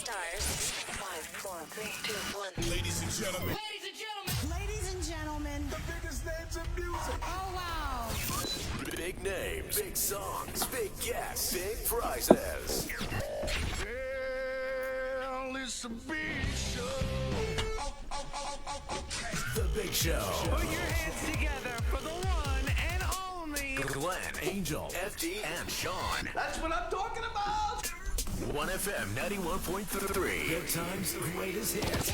stars. 5, 4, 3, 2, 1. Ladies and gentlemen. Ladies and gentlemen. The biggest names in music. Oh, wow. Big names, big songs, big guests, big prizes. Well, it's a big show. The Big Show. Put your hands together for the one and only Glenn, Angel, FD, and Sean. That's what I'm talking about. OneFm 91.3. Good times, greatest hits.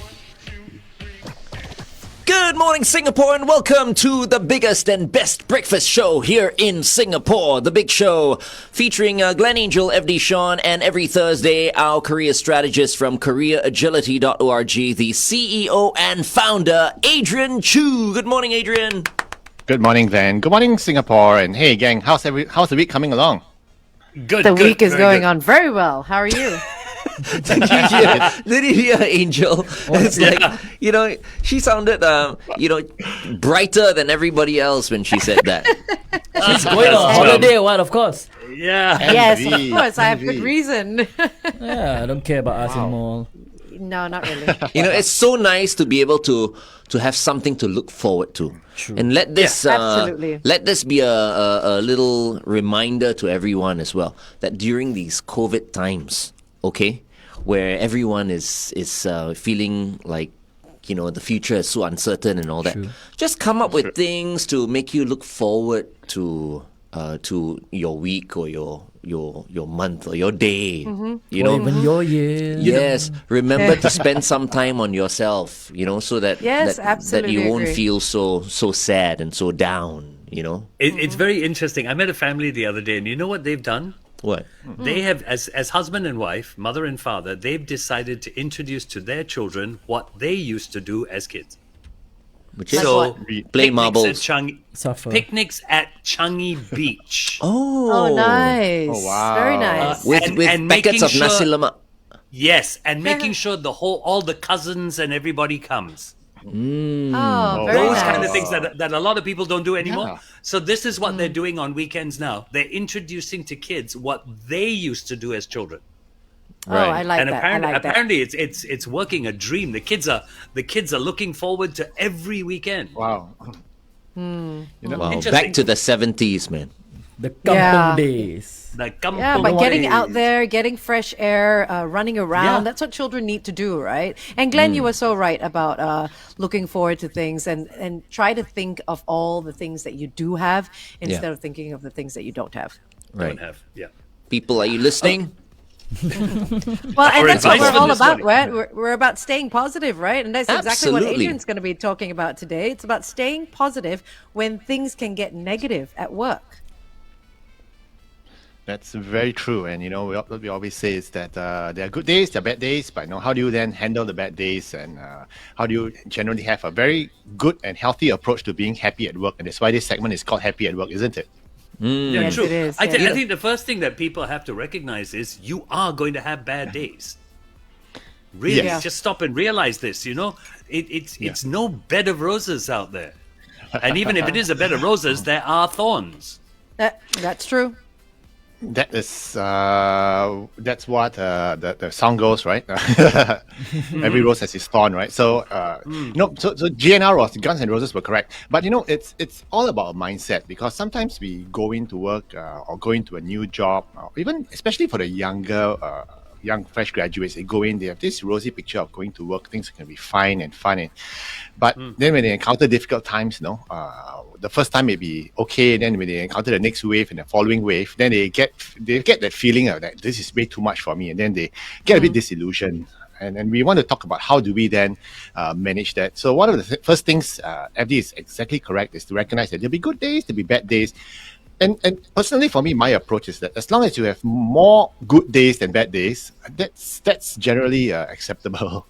Good morning, Singapore, and welcome to the biggest and best breakfast show here in Singapore. The Big Show, featuring Glenn Angel, FD Sean, and every Thursday, our career strategist from careeragility.org, the CEO and founder, Adrian Chu. Good morning, Adrian. Good morning, Glenn. Good morning, Singapore. And hey, gang, how's the week coming along? Good. The week is very going good. on very well. How are you? Did you hear Angel? It's like, she sounded, brighter than everybody else when she said that. She's going on holiday or what, of course. Yeah. Yes, Envy, of course. I have good envy. reason. Yeah, I don't care about us anymore. No, not really. It's so nice to be able to have something to look forward to. True. And let this Absolutely. let this be a little reminder to everyone as well that during these COVID times, okay, where everyone is feeling like the future is so uncertain and all that, just come up with things to make you look forward to your week or your month or your day. Or even your year. Yes, remember to spend some time on yourself, so that Yes, that absolutely you won't agree. feel so sad and so down, It's very interesting. I met a family the other day, and you know what they've done? What? They have, as husband and wife, mother and father, they've decided to introduce to their children what they used to do as kids. Which is So, play picnics marbles. at Suffer. Picnics at Changi Beach. Oh, nice. Oh, wow. Very nice. with and packets making of nasi sure- lemak. Yes, and making sure all the cousins and everybody comes. Oh, very Those nice. kind of things that a lot of people don't do anymore. Yeah. So this is what they're doing on weekends now. They're introducing to kids what they used to do as children. Oh, I like And that. I like that. apparently it's working a dream. The kids are looking forward to every weekend. Wow. Wow, Interesting. back to the 70s, man. The kampung Yeah. days. The Yeah, but kampong getting days. out there, getting fresh air, running around, Yeah. that's what children need to do, right? And Glenn, you were so right about looking forward to things and try to think of all the things that you do have instead of thinking of the things that you don't have. Right. Don't have. Yeah. People, are you listening? Well, and Our that's what advice we're for all this about, morning. right? We're about staying positive, right? And that's exactly what Absolutely. Adrian's going to be talking about today. It's about staying positive when things can get negative at work. That's very true. And, what we always say is that there are good days, there are bad days, but how do you then handle the bad days? And how do you generally have a very good and healthy approach to being happy at work? And that's why this segment is called Happy at Work, isn't it? Yeah, Yes, true. it is, I yeah. think the first thing that people have to recognize is you are going to have bad days. Really, Yes. just stop and realize this. It's no bed of roses out there, and even if it is a bed of roses, there are thorns. That's true. That's what the song goes, right? Every rose has its thorn, right? So so GNR was Guns N' Roses were correct, but it's all about a mindset, because sometimes we go into work or go into a new job, even especially for the young fresh graduates, they go in, they have this rosy picture of going to work, things can be fine and fun, but then when they encounter difficult times, the first time may be okay, then when they encounter the next wave and the following wave, then they get that feeling of that this is way too much for me, and then they get a bit disillusioned. And we want to talk about how do we then manage that. So one of the first things, FD is exactly correct, is to recognize that there'll be good days, there'll be bad days. And personally, for me, my approach is that as long as you have more good days than bad days, that's generally acceptable.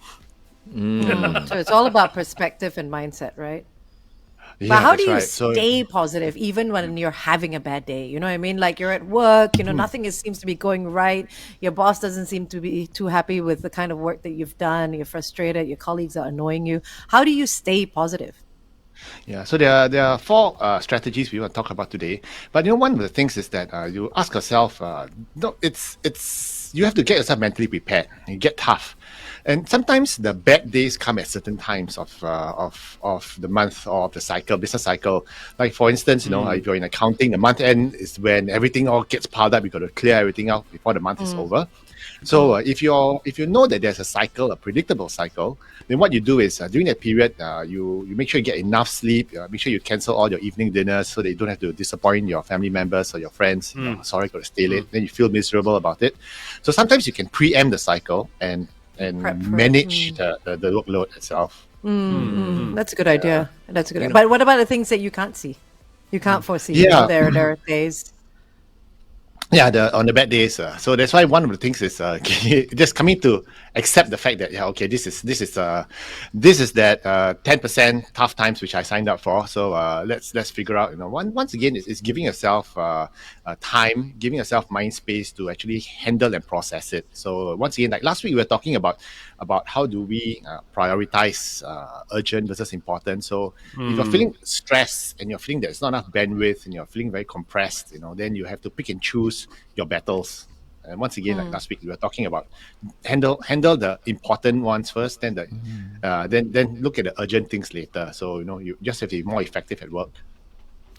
So it's all about perspective and mindset, right? Yeah, But how that's do you right. So- stay positive even when you're having a bad day? You know what I mean? Like you're at work, nothing seems to be going right. Your boss doesn't seem to be too happy with the kind of work that you've done. You're frustrated. Your colleagues are annoying you. How do you stay positive? Yeah, so there are four strategies we want to talk about today. But one of the things is that you ask yourself, no, it's you have to get yourself mentally prepared. You get tough, and sometimes the bad days come at certain times of the month or of the cycle, business cycle. Like for instance, if you're in accounting, the month end is when everything all gets piled up. You got to clear everything out before the month is over. So if you know that there's a cycle, a predictable cycle, then what you do is during that period, you make sure you get enough sleep. Make sure you cancel all your evening dinners so that you don't have to disappoint your family members or your friends. Sorry, got to stay late. Then you feel miserable about it. So sometimes you can preempt the cycle and manage the workload itself. That's a good idea. That's a good idea. But what about the things that you can't see? You can't foresee. Yeah. There are days. Yeah, on the bad days. So that's why one of the things is just coming to accept the fact that this is that 10% tough times which I signed up for. So let's figure out. Once again, it's giving yourself time, giving yourself mind space to actually handle and process it. So once again, like last week, we were talking about how do we prioritize urgent versus important. So if you're feeling stressed and you're feeling that it's not enough bandwidth and you're feeling very compressed, then you have to pick and choose your battles. And once again, like last week, we were talking about handle the important ones first, then then look at the urgent things later. So you just have to be more effective at work.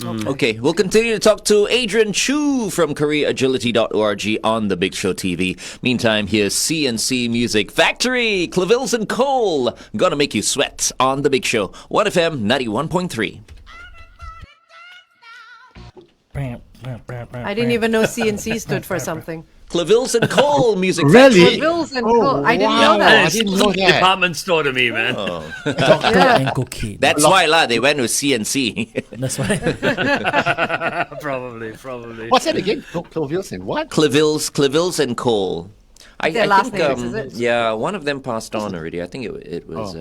Okay, we'll continue to talk to Adrian Chu from careeragility.org on The Big Show TV. Meantime, here's CNC Music Factory, Clavilles and Cole. Gonna make you sweat on The Big Show. 1FM 91.3. I didn't even know CNC stood for something. Clavilles and Cole Music Really? Factory. Clavilles and Cole. I didn't know that. I didn't know that. Department store to me, man. Chocolate and cocaine. That's why they went with CNC. That's why. Probably. What's that again? Clovilles and what? Clavilles and Cole. I Their last think, names, is it? yeah, one of them passed on already. I think it was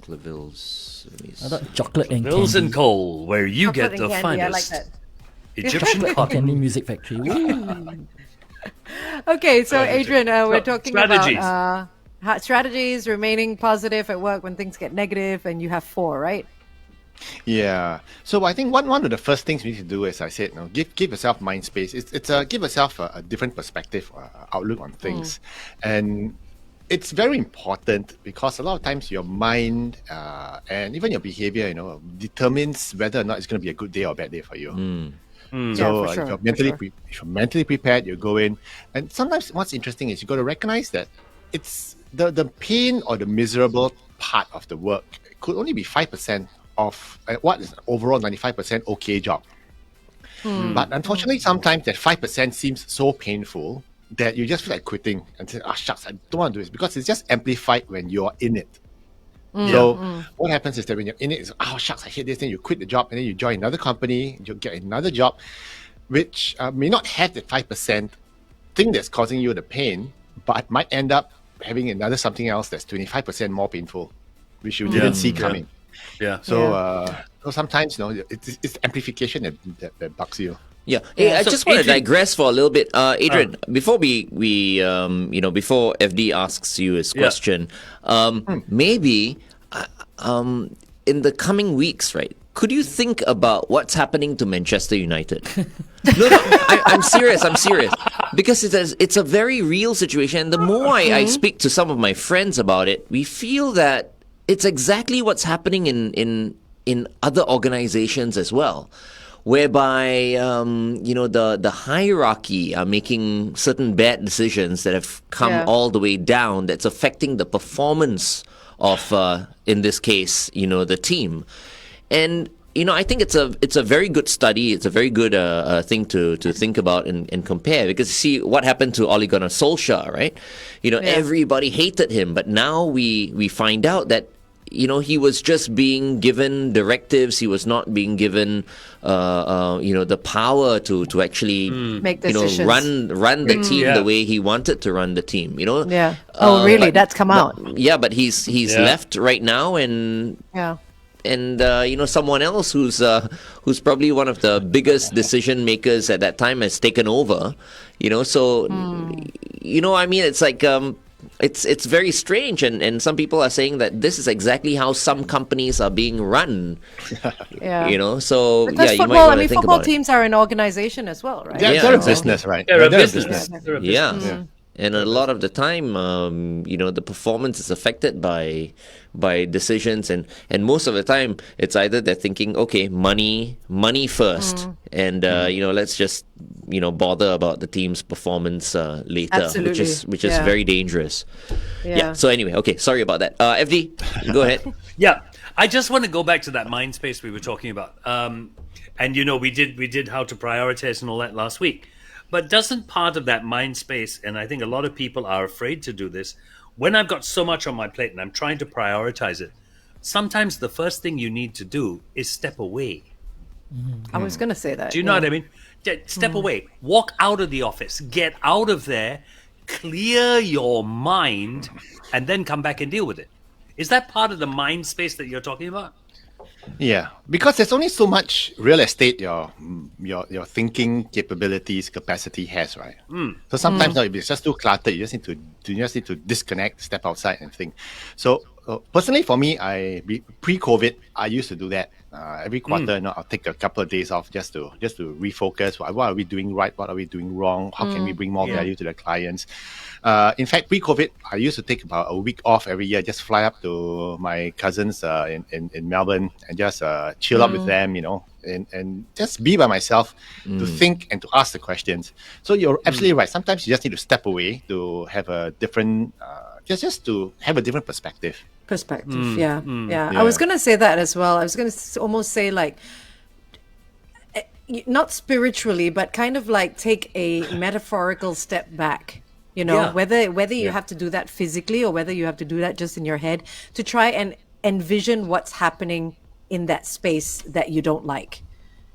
Clavilles. Let me I thought chocolate and Bills candy. and Coal, where you Chocolate get and the candy, I like finest that. Egyptian Chocolate and cotton. candy music factory. Woo. Okay, so Adrian, we're talking strategies. about strategies, remaining positive at work when things get negative, and you have 4, right? Yeah. So I think one of the first things we need to do, as I said, give yourself mind space. It's give yourself a different perspective, outlook on things, and it's very important because a lot of times your mind and even your behavior, determines whether or not it's going to be a good day or a bad day for you. So Yeah, for sure, if you're for sure. if you're mentally prepared, you go in, and sometimes what's interesting is you got to recognize that it's the pain or the miserable part of the work could only be 5% of what is an overall 95% okay job. But unfortunately, sometimes that 5% seems so painful that you just feel like quitting and say, shucks, I don't want to do this, because it's just amplified when you're in it. So what happens is that when you're in it, it's, shucks, I hate this. Then you quit the job and then you join another company, you get another job, which may not have the 5% thing that's causing you the pain, but might end up having another something else that's 25% more painful, which you didn't see coming. Yeah. So sometimes, it's amplification that bugs you. Yeah. Hey, I So just want to Adrian- digress for a little bit. Adrian, before we before FD asks you his question, maybe in the coming weeks, right? Could you think about what's happening to Manchester United? No, I'm serious. Because it's a very real situation. And the more I speak to some of my friends about it, we feel that it's exactly what's happening in other organizations as well, whereby the hierarchy are making certain bad decisions that have come all the way down. That's affecting the performance of, in this case, the team. And I think it's a very good study. It's a very good thing to think about and compare, because you see what happened to Ole Gunnar Solskjaer, right? Everybody hated him, but now we find out that he was just being given directives. He was not being given the power to actually Make decisions. run the team the way he wanted to run the team. Yeah. Oh, really? That's come out. But he's left right now, and Yeah. someone else who's probably one of the biggest decision makers at that time has taken over. So I mean, it's like it's very strange, and some people are saying that this is exactly how some companies are being run. Yeah. You know, so Because yeah, you might football, want I to mean, think football about it. teams are an organization as well, right? Yeah, Yeah, they're a exactly. business, right? They're a They're business. They're a Yeah. business. And a lot of the time, the performance is affected by decisions, and most of the time, it's either they're thinking, okay, money first, and let's just bother about the team's performance later, Absolutely. which is Yeah. very dangerous. Yeah. So anyway, okay, sorry about that. FD, go ahead. Yeah, I just want to go back to that mind space we were talking about. And we did how to prioritize and all that last week. But doesn't part of that mind space, and I think a lot of people are afraid to do this, when I've got so much on my plate and I'm trying to prioritize it, sometimes the first thing you need to do is step away. I was going to say that. Do you know what I mean? Step away, walk out of the office, get out of there, clear your mind, and then come back and deal with it. Is that part of the mind space that you're talking about? Yeah, because there's only so much real estate your thinking capabilities capacity has, right? So sometimes no, it's just too cluttered. You just need to disconnect, step outside, and think. So personally, for me, pre-COVID, I used to do that. Every quarter, I'll take a couple of days off just to refocus. What are we doing right? What are we doing wrong? How can we bring more value to the clients? In fact, pre-COVID, I used to take about a week off every year, just fly up to my cousins in Melbourne and just chill out with them, and just be by myself to think and to ask the questions. So you're absolutely right. Sometimes you just need to step away to have a different, just to have a different perspective. Yeah. I was going to say that as well. I was going to almost say like, not spiritually, but kind of like take a metaphorical step back. Whether you have to do that physically or whether you have to do that just in your head to try and envision what's happening in that space that you don't like.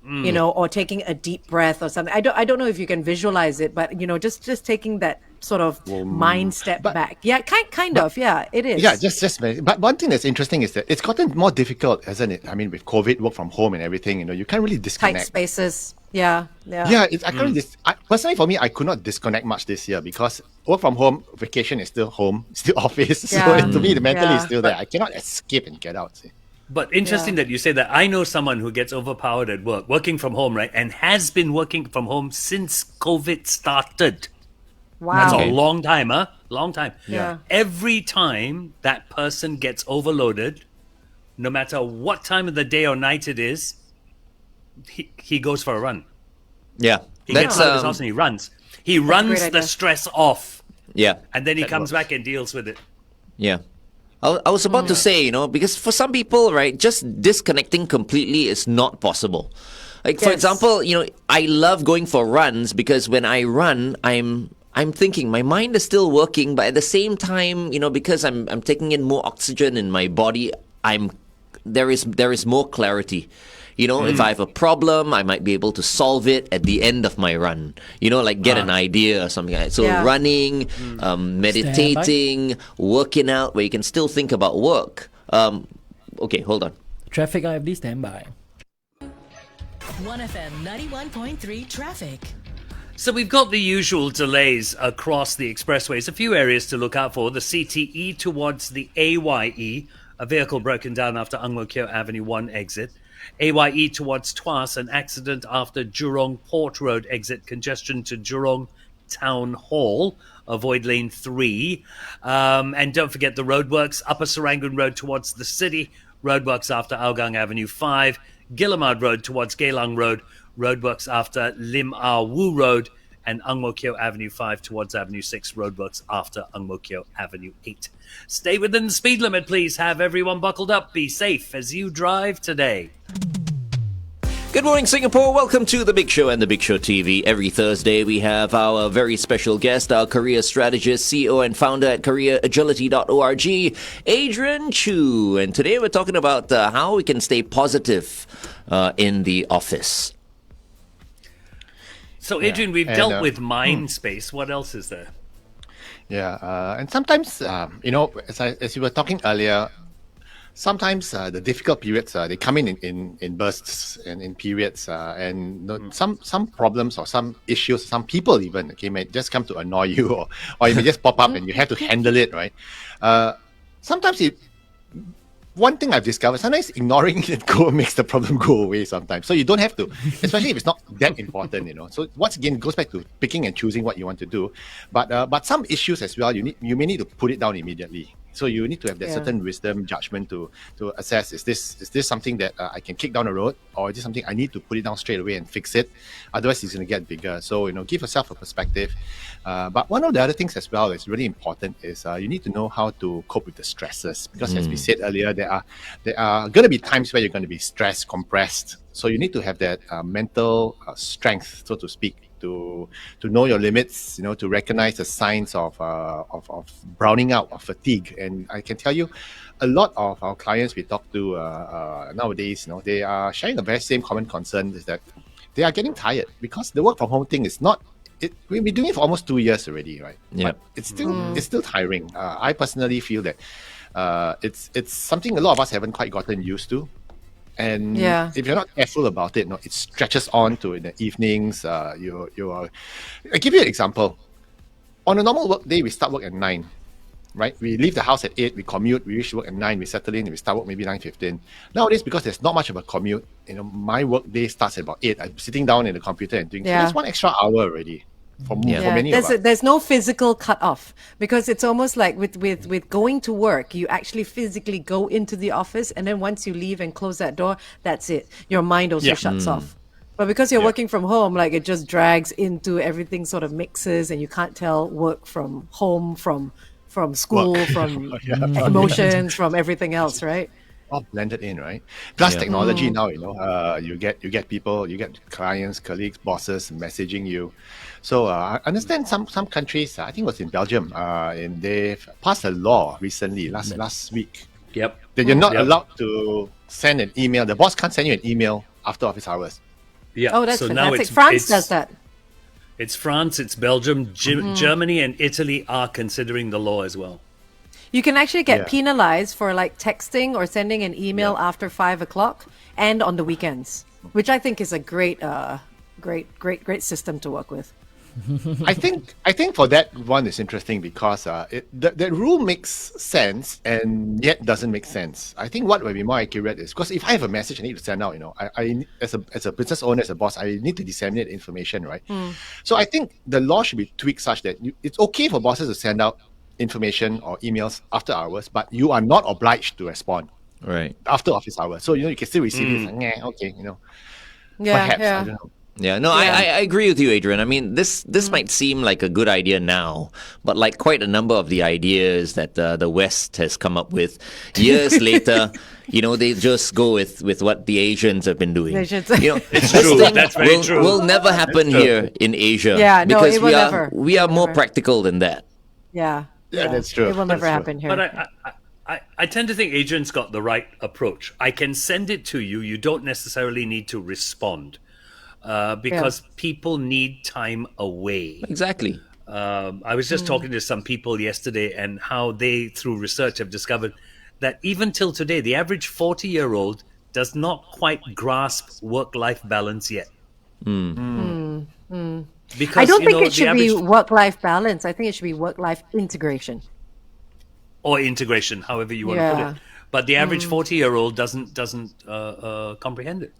Or taking a deep breath or something. I don't know if you can visualize it, but just taking that sort of mind step back. Yeah, kind of. Yeah, it is. Yeah, just. But one thing that's interesting is that it's gotten more difficult, hasn't it? I mean, with COVID, work from home and everything, you can't really disconnect. Tight spaces. Yeah. Yeah, I can't really. Personally, for me, I could not disconnect much this year because work from home, vacation is still home, still office. Yeah. So to me, the mentally is still there. I cannot escape and get out. See. But interesting that you say that. I know someone who gets overpowered at work, working from home, right? And has been working from home since COVID started. Wow. That's a long time, huh? Long time. Yeah. Every time that person gets overloaded, no matter what time of the day or night it is, he goes for a run. Yeah, He gets out of his house and he runs. He runs the idea. stress off. Yeah. And then he comes back and deals with it. Yeah. I was about to say, because for some people, right, just disconnecting completely is not possible. Like, for Yes. example, I love going for runs because when I run, I'm thinking my mind is still working, but at the same time, because I'm taking in more oxygen in my body, there is more clarity. If I have a problem, I might be able to solve it at the end of my run. Like get an idea or something like that. So Yeah. running, meditating, working out, where you can still think about work. Okay, hold on. Traffic IFD standby. 1FM 91.3 traffic. So we've got the usual delays across the expressways. A few areas to look out for. The CTE towards the AYE, a vehicle broken down after Ang Mo Kio Avenue 1 exit. AYE towards Tuas, an accident after Jurong Port Road exit, congestion to Jurong Town Hall. Avoid lane 3. And don't forget the roadworks, Upper Serangoon Road towards the city, roadworks after Hougang Avenue 5, Guillemard Road towards Geylang Road, roadworks after Lim Ah Woo Road, and Ang Mo Kio Avenue 5 towards Avenue 6, roadworks after Ang Mo Kio Avenue 8. Stay within the speed limit, please. Have everyone buckled up. Be safe as you drive today. Good morning, Singapore. Welcome to The Big Show and The Big Show TV. Every Thursday, we have our very special guest, our career strategist, CEO and founder at careeragility.org, Adrian Chu. And today we're talking about how we can stay positive in the office. So, Adrian, we've dealt with mind space. What else is there? Yeah, and sometimes, as you were talking earlier, sometimes the difficult periods they come in bursts and in periods, and some problems or some issues, some people even may just come to annoy you, or it may just pop up and you have to handle it, right? Sometimes one thing I've discovered, sometimes ignoring it makes the problem go away sometimes. So you don't have to, especially if it's not that important, So once again, it goes back to picking and choosing what you want to do. But some issues as well, you may need to put it down immediately. So you need to have that certain wisdom, judgment to assess, is this something that I can kick down the road, or is this something I need to put it down straight away and fix it? Otherwise, it's going to get bigger. So, give yourself a perspective. But one of the other things as well that's really important is you need to know how to cope with the stresses. Because as we said earlier, there are going to be times where you're going to be stressed, compressed. So you need to have that mental strength, so to speak, to know your limits, to recognize the signs of browning out, of fatigue. And I can tell you, a lot of our clients we talk to nowadays, they are sharing the very same common concern, is that they are getting tired because the work from home thing is not. We've been doing it for almost 2 years already, right? Yeah. But it's still tiring. I personally feel that it's something a lot of us haven't quite gotten used to. And if you're not careful about it, it stretches on to in the evenings. I'll give you an example. On a normal work day, we start work at 9, right? We leave the house at 8, we commute, we reach work at 9, we settle in, and we start work maybe 9:15. Nowadays, because there's not much of a commute, my work day starts at about 8. I'm sitting down in the computer and doing, so that's 1 extra hour already. For many of us. There's no physical cutoff, because it's almost like with going to work, you actually physically go into the office, and then once you leave and close that door, that's it. Your mind also shuts off. But because you're working from home, like, it just drags into everything, sort of mixes, and you can't tell work from home, from school, from emotions, from everything else, right? All blended in, right? Plus technology now, you get people, you get clients, colleagues, bosses messaging you. So I understand some countries, I think it was in Belgium, and they've passed a law recently, last week. Yep. That you're not allowed to send an email. The boss can't send you an email after office hours. Yeah. Oh, that's so fantastic. Now France does that. It's France, it's Belgium, Germany and Italy are considering the law as well. You can actually get penalized for like texting or sending an email after 5 o'clock and on the weekends, which I think is a great system to work with. I think for that one is interesting because the rule makes sense and yet doesn't make sense. I think what would be more accurate is, because if I have a message I need to send out, I as a business owner, as a boss, I need to disseminate information, right? So I think the law should be tweaked such that it's okay for bosses to send out information or emails after hours, but you are not obliged to respond after office hours. So you can still receive it. Okay, perhaps. I don't know. Yeah, no, I agree with you, Adrian. I mean, this might seem like a good idea now, but like quite a number of the ideas that the West has come up with, years later, they just go with what the Asians have been doing. It's true. That's very true. Will never happen here in Asia. Yeah, no, because it will never. We are more practical than that. Yeah, that's true. It will never happen here. But I tend to think Adrian's got the right approach. I can send it to you. You don't necessarily need to respond. Because people need time away. Exactly. I was just talking to some people yesterday and how they, through research, have discovered that even till today, the average 40-year-old does not quite grasp work-life balance yet. Because I don't think it should be work-life balance. I think it should be work-life integration. Or integration, however you want to put it. But the average 40-year-old doesn't comprehend it.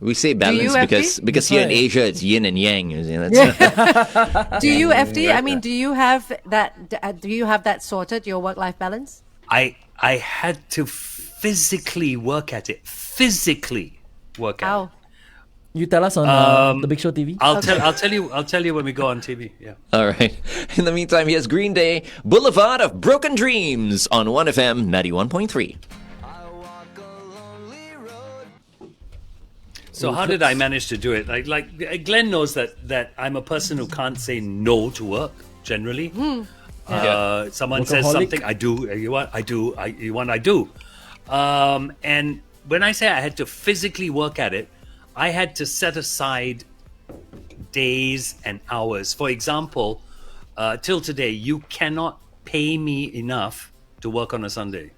We say balance because here in Asia it's yin and yang. Do you, FD? I mean, do you have that? Do you have that sorted? Your work-life balance? I had to physically work at it. How? You tell us on the Big Show TV. I'll tell you when we go on TV. Yeah. All right. In the meantime, here's Green Day, Boulevard of Broken Dreams on 1FM 91.3. So how did I manage to do it? Like Glenn knows that I'm a person who can't say no to work generally. Someone says something, I do. You want, I do. You want, I do. And when I say I had to physically work at it, I had to set aside days and hours. For example, till today, you cannot pay me enough to work on a Sunday.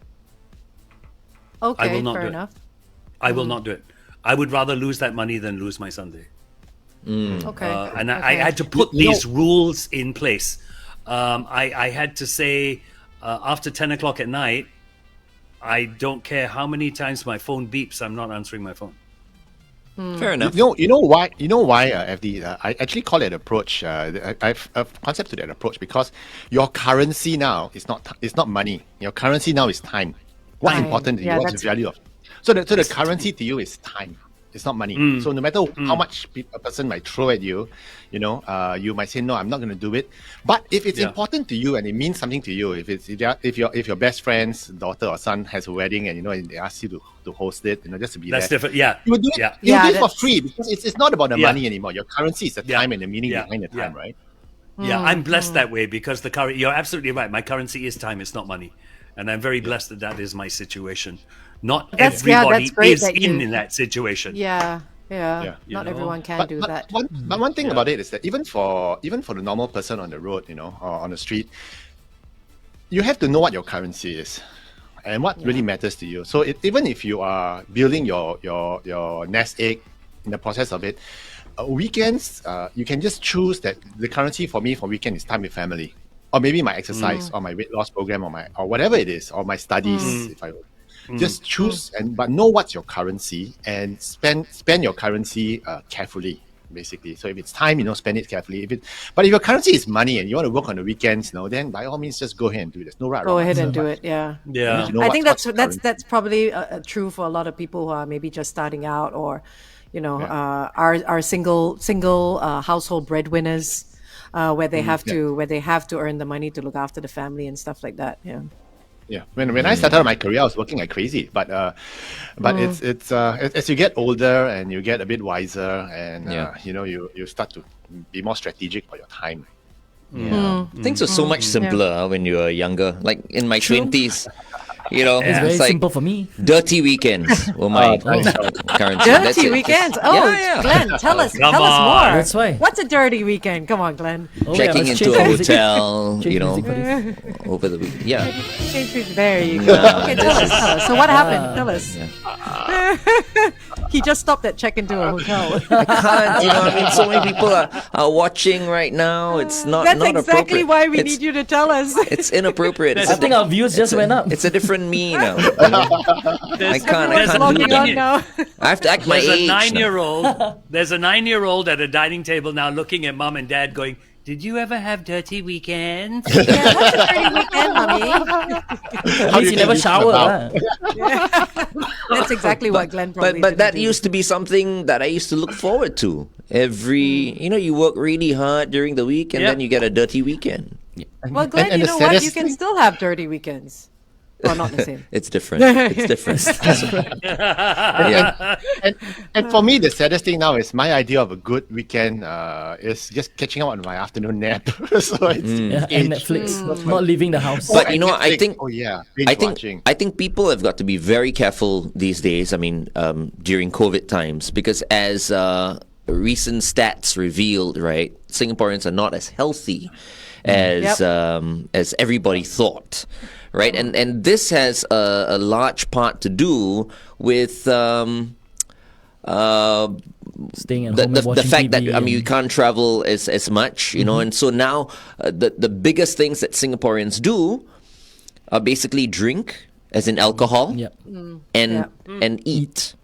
Okay, will not fair do it. enough. I will not do it. I would rather lose that money than lose my Sunday. Okay. And I Okay. had to put these rules in place. I had to say, after 10 o'clock at night, I don't care how many times my phone beeps, I'm not answering my phone. Fair enough. You know why? FD. I actually call it approach. I've a concept to that approach because your currency now is not money. Your currency now is time. What's Time. important to you? Yeah, What's the that's- value of? So the currency to you is time. It's not money. So no matter how much a person might throw at you, you might say no, I'm not going to do it. But if it's important to you and it means something to you, if your best friend's daughter or son has a wedding and and they ask you to host it, just to be That's there, different. Yeah. you would do it. Yeah. You would do it for that's- free because it's not about the Yeah. money anymore. Your currency is the time and the meaning Yeah. behind the time, Yeah. right? Yeah, I'm blessed that way because you're absolutely right. My currency is time, it's not money. And I'm very blessed that is my situation. Not That's everybody great is that you- in that situation. Yeah. Yeah. Not know? everyone can But, do but, that. one thing about it is that even for the normal person on the road, or on the street, you have to know what your currency is and what really matters to you. So even if you are building your nest egg in the process of it, weekends you can just choose that the currency for me for weekend is time with family, or maybe my exercise or my weight loss program or whatever it is, or my studies if I just choose but know what's your currency and spend your currency carefully, basically. So if it's time, spend it carefully. But if your currency is money and you want to work on the weekends, then by all means just go ahead and do this. No right. Go wrong ahead answer, and do but it. Yeah. Yeah. you know I think what's that's currency. that's probably true for a lot of people who are maybe just starting out, or are single household breadwinners, where they have to earn the money to look after the family and stuff like that. Yeah. Yeah, when I started my career, I was working like crazy. But it's as you get older and you get a bit wiser, and you start to be more strategic for your time. Yeah. Things were so much simpler when you were younger. Like in my 20s, It's very like simple for me. dirty weekends were my currency. That's Dirty it. weekends. Oh, Yeah. Glenn, tell us Come more. on. That's why. What's a dirty weekend? Come on, Glenn. Oh, yeah, Checking let's into change a music. hotel, Change music for this. over the week. Yeah. Change music. There you go. Okay, tell us. So what happened? Tell us. He just stopped at check into a hotel. I can't, I mean, so many people are watching right now. It's not That's not exactly appropriate. why we It's- need you to tell us. It's inappropriate. I think our views just went up. It's a different me now. I can't there's a do logging that. on now. I have to act my There's a age. now. 9-year-old. There's a 9-year-old at a dining table now, looking at mom and dad, going, "Did you ever have dirty weekends?" Yeah, what's a dirty weekend, mommy? At least you never think shower. about- That's exactly what Glenn probably But that didn't do. used to be something that I used to look forward to. You work really hard during the week and Yeah. then you get a dirty weekend. Well, Glenn, and you the know what? You saddest can thing- still have dirty weekends. Or not the same. It's different. It's different. Yeah. And for me, the saddest thing now is my idea of a good weekend is just catching up on my afternoon nap. So it's Yeah, and Netflix, not leaving the house. But and I Netflix. think Oh yeah, I binge think watching. I think people have got to be very careful these days. I mean, during COVID times, because as recent stats revealed, right, Singaporeans are not as healthy as everybody thought, right? And this has a large part to do with Staying at the, home the, and the watching fact that TV you and- can't travel as much, and so now the biggest things that Singaporeans do are basically drink, as in alcohol, Yep. and eat.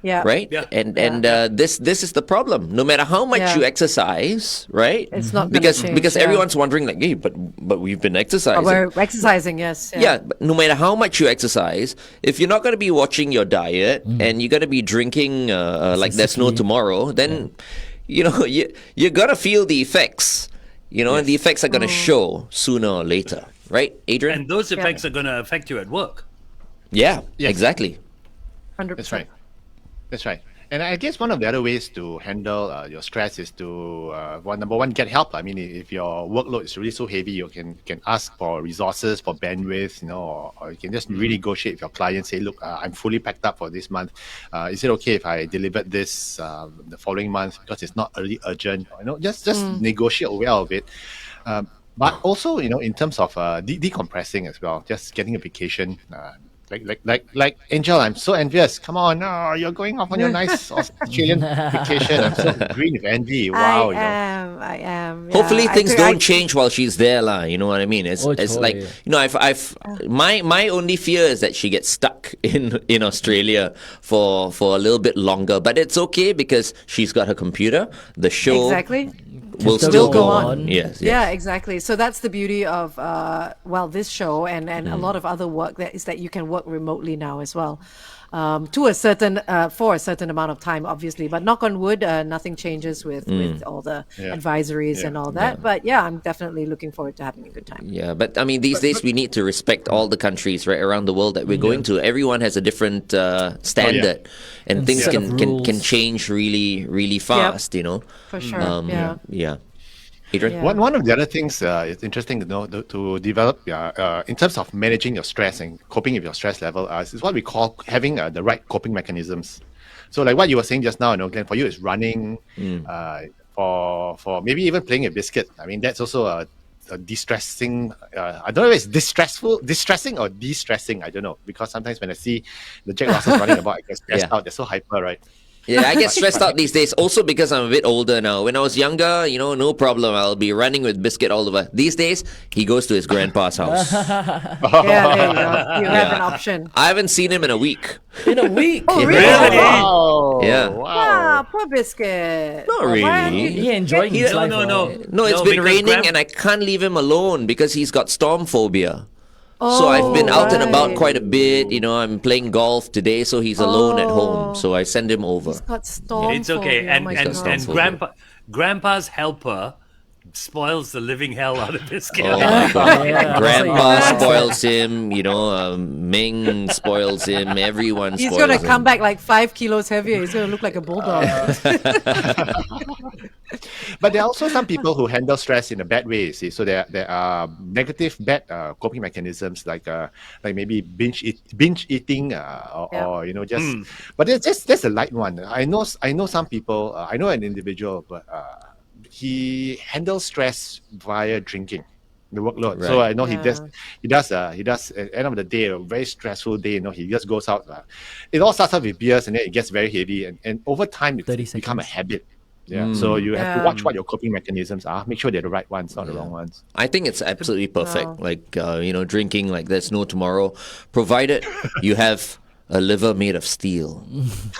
Yeah. Right, Yeah. and this is the problem. No matter how much Yeah. you exercise, right? It's not gonna because change, because yeah. everyone's wondering like, hey, but we've been exercising. We're exercising, yes. Yeah, but no matter how much you exercise, if you're not going to be watching your diet and you're going to be drinking like there's no Excessively. tomorrow, then you're going to feel the effects. And the effects are going to show sooner or later, right, Adrian? And those effects are going to affect you at work. Yeah, Yes. exactly. 100%. That's right. That's right. And I guess one of the other ways to handle your stress is to number one, get help. I mean, if your workload is really so heavy, you can ask for resources, for bandwidth, or you can just renegotiate with your client. Say, look, I'm fully packed up for this month. Is it okay if I delivered this the following month because it's not really urgent? Just negotiate well of it. But also, in terms of decompressing as well, just getting a vacation. Like Angel, I'm so envious. Come on, you're going off on your nice Australian vacation. I'm so green with envy. Wow, I am. Yeah. Hopefully things I- don't change while she's there, lah. You know what I mean? It's like, totally. you know, my only fear is that she gets stuck in Australia for a little bit longer. But it's okay because she's got her computer. The show Exactly. will still still go go on. on. Yes. Yeah, exactly. So that's the beauty of this show and a lot of other work that you can work remotely now as well, to a certain for a certain amount of time, obviously. But knock on wood, nothing changes with all the advisories and all that. But yeah, I'm definitely looking forward to having a good time. Yeah, but I mean, these days we need to respect all the countries right around the world that we're going to. Everyone has a different standard, and things set of can rules. change really, really fast. You know, For sure. yeah. Adrian, Yeah. One of the other things it's interesting to know to develop in terms of managing your stress and coping with your stress level is what we call having the right coping mechanisms. So like what you were saying just now, you know, Glenn, for you it's running, for maybe even playing a biscuit. I mean that's also a de-stressing. I don't know if it's distressing or de-stressing. I don't know, because sometimes when I see the Jack Russells running about, I get stressed out. They're so hyper, right? Yeah, I get stressed out these days also because I'm a bit older now. When I was younger, you know, no problem. I'll be running with Biscuit all over. These days, he goes to his grandpa's house. Yeah, there you go. You have an option. I haven't seen him in a week. In a week. Oh, really? Wow. Yeah. Wow, poor Biscuit. Not Why aren't really. you- He enjoying his life. No. right? No, it's been because raining and I can't leave him alone because he's got storm phobia. So I've been Oh, out and about right. quite a bit. You know, I'm playing golf today, so he's alone at home. So I send him over. He's got storm It's okay. phobia. Oh And my and, God. and phobia. grandpa's helper spoils the living hell out of Biscuit. Oh my God. Yeah. Grandpa So you- spoils him, you know, Ming spoils him, everyone He's spoils gonna him. come back like 5 kilos heavier. He's gonna look like a bulldog. But there are also some people who handle stress in a bad way. You see, so there are negative bad coping mechanisms like maybe binge eating or you know just. But there's a light one. I know some people. I know an individual, but he handles stress via drinking. The workload. So I know he does at the end of the day, a very stressful day, you know, he just goes out. It all starts off with beers and then it gets very heavy and over time it 30 become a seconds. habit. Yeah. So you have to Yeah. watch what your coping mechanisms are. Make sure they're the right ones, not the wrong ones. I think it's absolutely perfect. Like, you know, drinking like there's no tomorrow, provided you have a liver made of steel.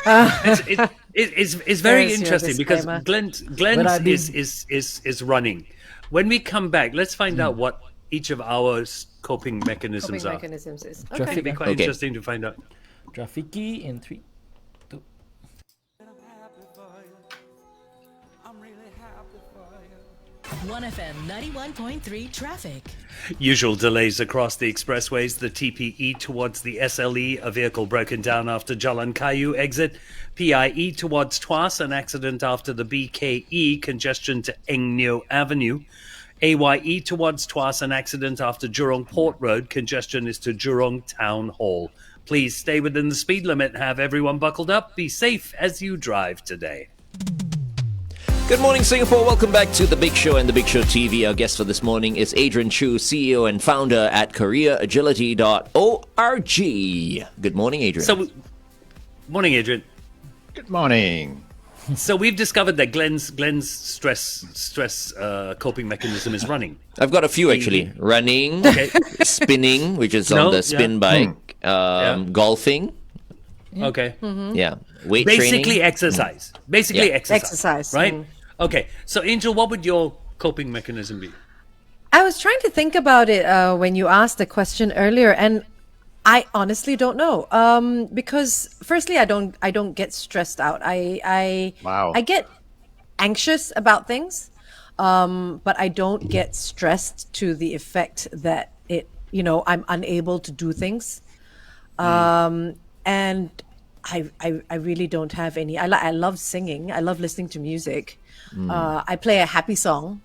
It's very There's your interesting because disclaimer. Glenn's When I've been- is running. When we come back, let's find out what each of our coping mechanisms Coping are. mechanisms is It'd Traffic. be quite Okay. interesting to find out. Trafiki in 3, 2. OneFM 91.3 traffic. Usual delays across the expressways. The TPE towards the SLE, a vehicle broken down after Jalan Kayu exit. PIE towards Tuas, an accident after the BKE, congestion to Eng Neo Avenue. AYE towards Tuas, an accident after Jurong Port Road, congestion is to Jurong Town Hall. Please stay within the speed limit. Have everyone buckled up. Be safe as you drive today. Good morning, Singapore. Welcome back to The Big Show and The Big Show TV. Our guest for this morning is Adrian Chu, CEO and founder at careeragility.org. Good morning, Adrian. So, morning, Adrian. Good morning. So we've discovered that Glenn's stress coping mechanism is running. I've got a few actually. Running, spinning, which is on the spin bike, golfing, Okay. yeah, weight Basically training. exercise. Basically Yeah. exercise. Right? Okay. So Angel, what would your coping mechanism be? I was trying to think about it when you asked the question earlier, and I honestly don't know. Because firstly, I don't get stressed out. I get anxious about things, but I don't get stressed to the effect that I'm unable to do things. And I really don't have any. I love singing. I love listening to music. I play a happy song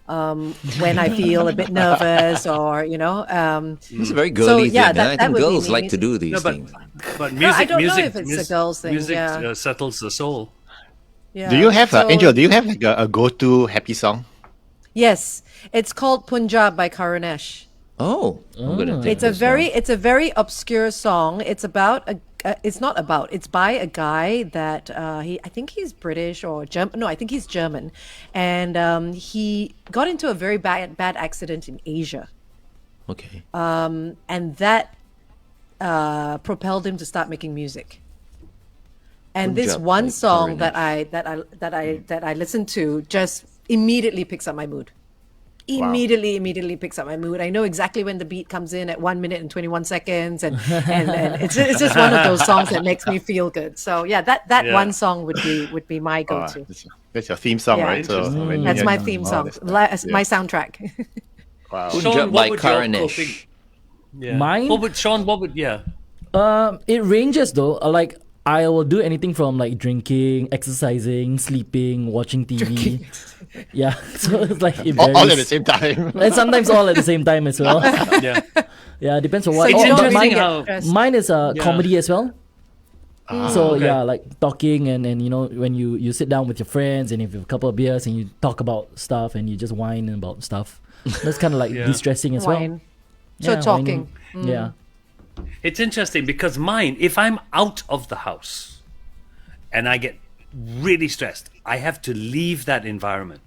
when I feel a bit nervous or It's a very girly thing. yeah, Huh? I that think would be girls me. like to do these things. But music, I don't know music, if it's a mus- girl's thing, Music yeah. settles the soul. Yeah. Do you have So- Angel? Do you have like a go-to happy song? Yes, it's called Punjab by Karunesh. Oh, I'm gonna take It's a this down. very obscure song. It's about it's not about. It's by a guy that I think he's British or German. No, I think he's German, and he got into a very bad accident in Asia, Okay. and that propelled him to start making music. And this Punjab, one like song Karan. that I listened to just immediately picks up my mood. Immediately picks up my mood. I know exactly when the beat comes in at 1 minute and 21 seconds, and it's just one of those songs that makes me feel good. So yeah, that one song would be my go-to. That's your theme song, Yeah. right? So when That's you- my theme song, my soundtrack. Wow. Punjab Sean, by what would your Karanesh. coping? Yeah. Mine? What would Sean? What would yeah? It ranges though. Like I will do anything from like drinking, exercising, sleeping, watching TV. Yeah, so it's like it varies. all at the same time. And sometimes all at the same time as well. Yeah. Yeah, it depends on what. It's you don't but interesting really get how- stressed. mine is comedy as well. So okay. yeah, like talking and you know when you sit down with your friends and if you have a couple of beers and you talk about stuff and you just whine about stuff. That's kind of like Yeah. de-stressing as well. Wine. So Yeah, talking. whining. Yeah. It's interesting because mine, if I'm out of the house and I get really stressed, I have to leave that environment.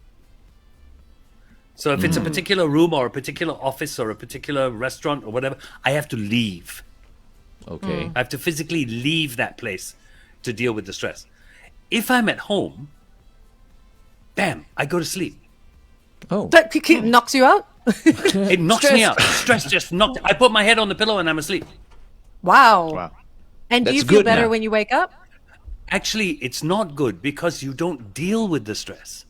So if it's a particular room or a particular office or a particular restaurant or whatever, I have to leave. Okay. I have to physically leave that place to deal with the stress. If I'm at home, bam, I go to sleep. Oh. That knocks you out. It knocks me out. Stress just knocked. I put my head on the pillow and I'm asleep. Wow. Wow. And do That's you feel good better now. when you wake up? Actually, it's not good because you don't deal with the stress.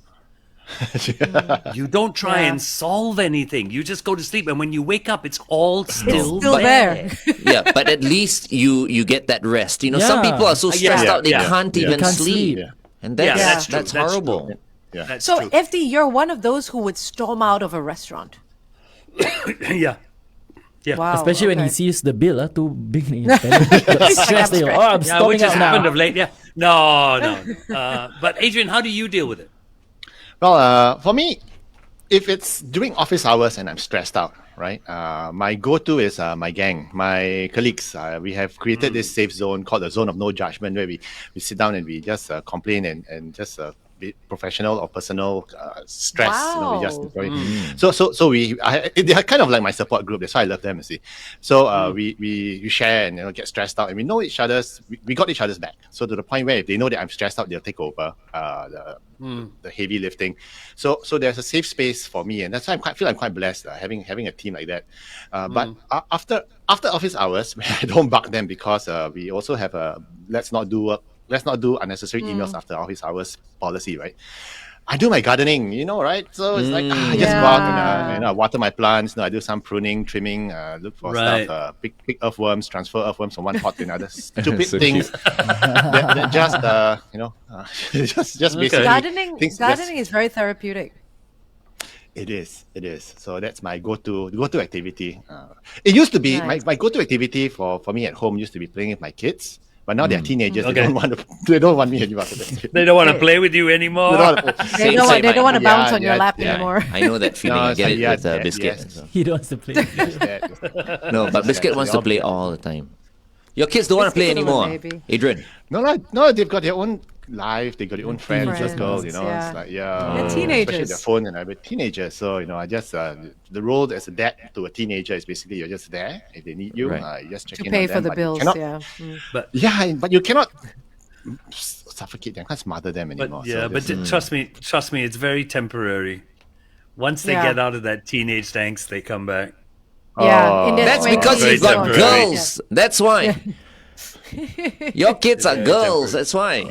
You don't try Yeah. and solve anything. You just go to sleep, and when you wake up, it's all still, Still there. Yeah, but at least you get that rest. You know, some Yeah. people are so stressed out they yeah. can't even Can't sleep. sleep. Yeah. And that's Yeah, that's true. that's That's horrible. true. Yeah. That's So true. FD, you're one of those who would storm out of a restaurant. Yeah. Yeah. Wow. Especially when he okay. sees the bill, too big. He's stressed. They go, oh, I'm Yeah, storming which has out now. happened of late. Yeah. No. But Adrian, how do you deal with it? Well, for me, if it's during office hours and I'm stressed out, right? My go-to is my gang, my colleagues. We have created this safe zone called the zone of no judgment, where we sit down and we just complain and just be professional or personal stress. You know, we just Wow. so they are kind of like my support group. That's why I love them. You see, so we share and get stressed out, and we know each other's. We got each other's back. So to the point where if they know that I'm stressed out, they'll take over the heavy lifting. So there's a safe space for me, and that's why I feel I'm quite blessed having a team like that. But after office hours, I don't bug them because we also have a let's not do unnecessary emails after office hours policy, right? I do my gardening, right? So it's like I just go out and I water my plants. I do some pruning, trimming, look for Right. stuff, pick earthworms, transfer earthworms from one pot to another. Stupid So things that just just basically Gardening things is very therapeutic. It is. So that's my go-to activity. It used to be Nice. my go-to activity for me at home used to be playing with my kids. But now they're teenagers. Okay. They don't want me anymore. They don't want to play with you anymore. They don't want to bounce on your yeah, lap yeah. anymore. I know that feeling. No, I it's get like, it yeah, with yeah, Biscuit. yes. So. He wants to play. No, but Biscuit wants to play all the time. Your kids don't want to play Biscuit's a little anymore. baby. Adrian. No, they've got their own life. They got their own friends, Friends, circle. yeah. It's like They're especially teenagers. their phone and everything. Teenagers. So I just the role as a dad to a teenager is basically you're just there if they need you. Right. You just check To in pay on for them, the but you bills, cannot- yeah. Yeah, but you cannot suffocate them. Can't smother them anymore. But yeah, So but just- trust me, it's very temporary. Once they Yeah. get out of that teenage angst, they come back. Yeah, in their That's 20s, because Very you've got temporary. girls. That's why. Your kids are girls. That's why.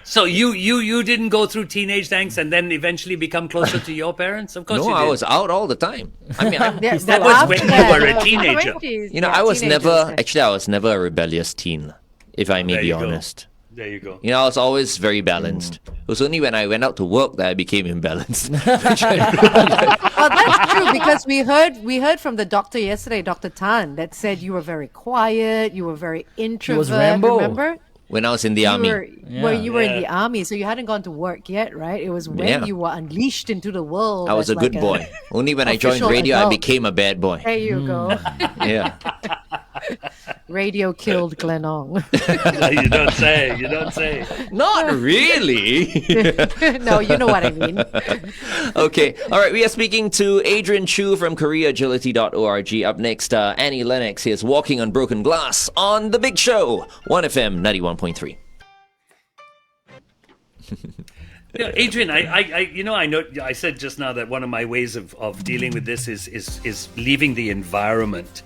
So you didn't go through teenage angst and then eventually become closer to your parents? Of course No, you did. I was out all the time. I mean, Yeah, That was after when you that, were a in the teenager. 20s, you know, yeah, I was teenagers, never yeah. actually. I was never a rebellious teen, if I may There be you go. honest. There you go. You know, I was always very balanced. It was only when I went out to work that I became imbalanced. Well, that's true because we heard from the doctor yesterday, Dr. Tan, that said you were very quiet, you were very introvert. Rambo. Remember? when I was in the army. You were in the army, so you hadn't gone to work yet, right? It was when you were unleashed into the world. I was a as good like boy. Only when I joined official radio, I adult. became a bad boy. There you go. Yeah. Radio killed Glenong. You don't say. You don't say. Not really. No, you know what I mean. Okay. All right. We are speaking to Adrian Chu from careeragility.org. Up next, Annie Lennox is Walking on Broken Glass on The Big Show, 1FM 91.3. Yeah, Adrian, I know I said just now that one of my ways of dealing with this is leaving the environment,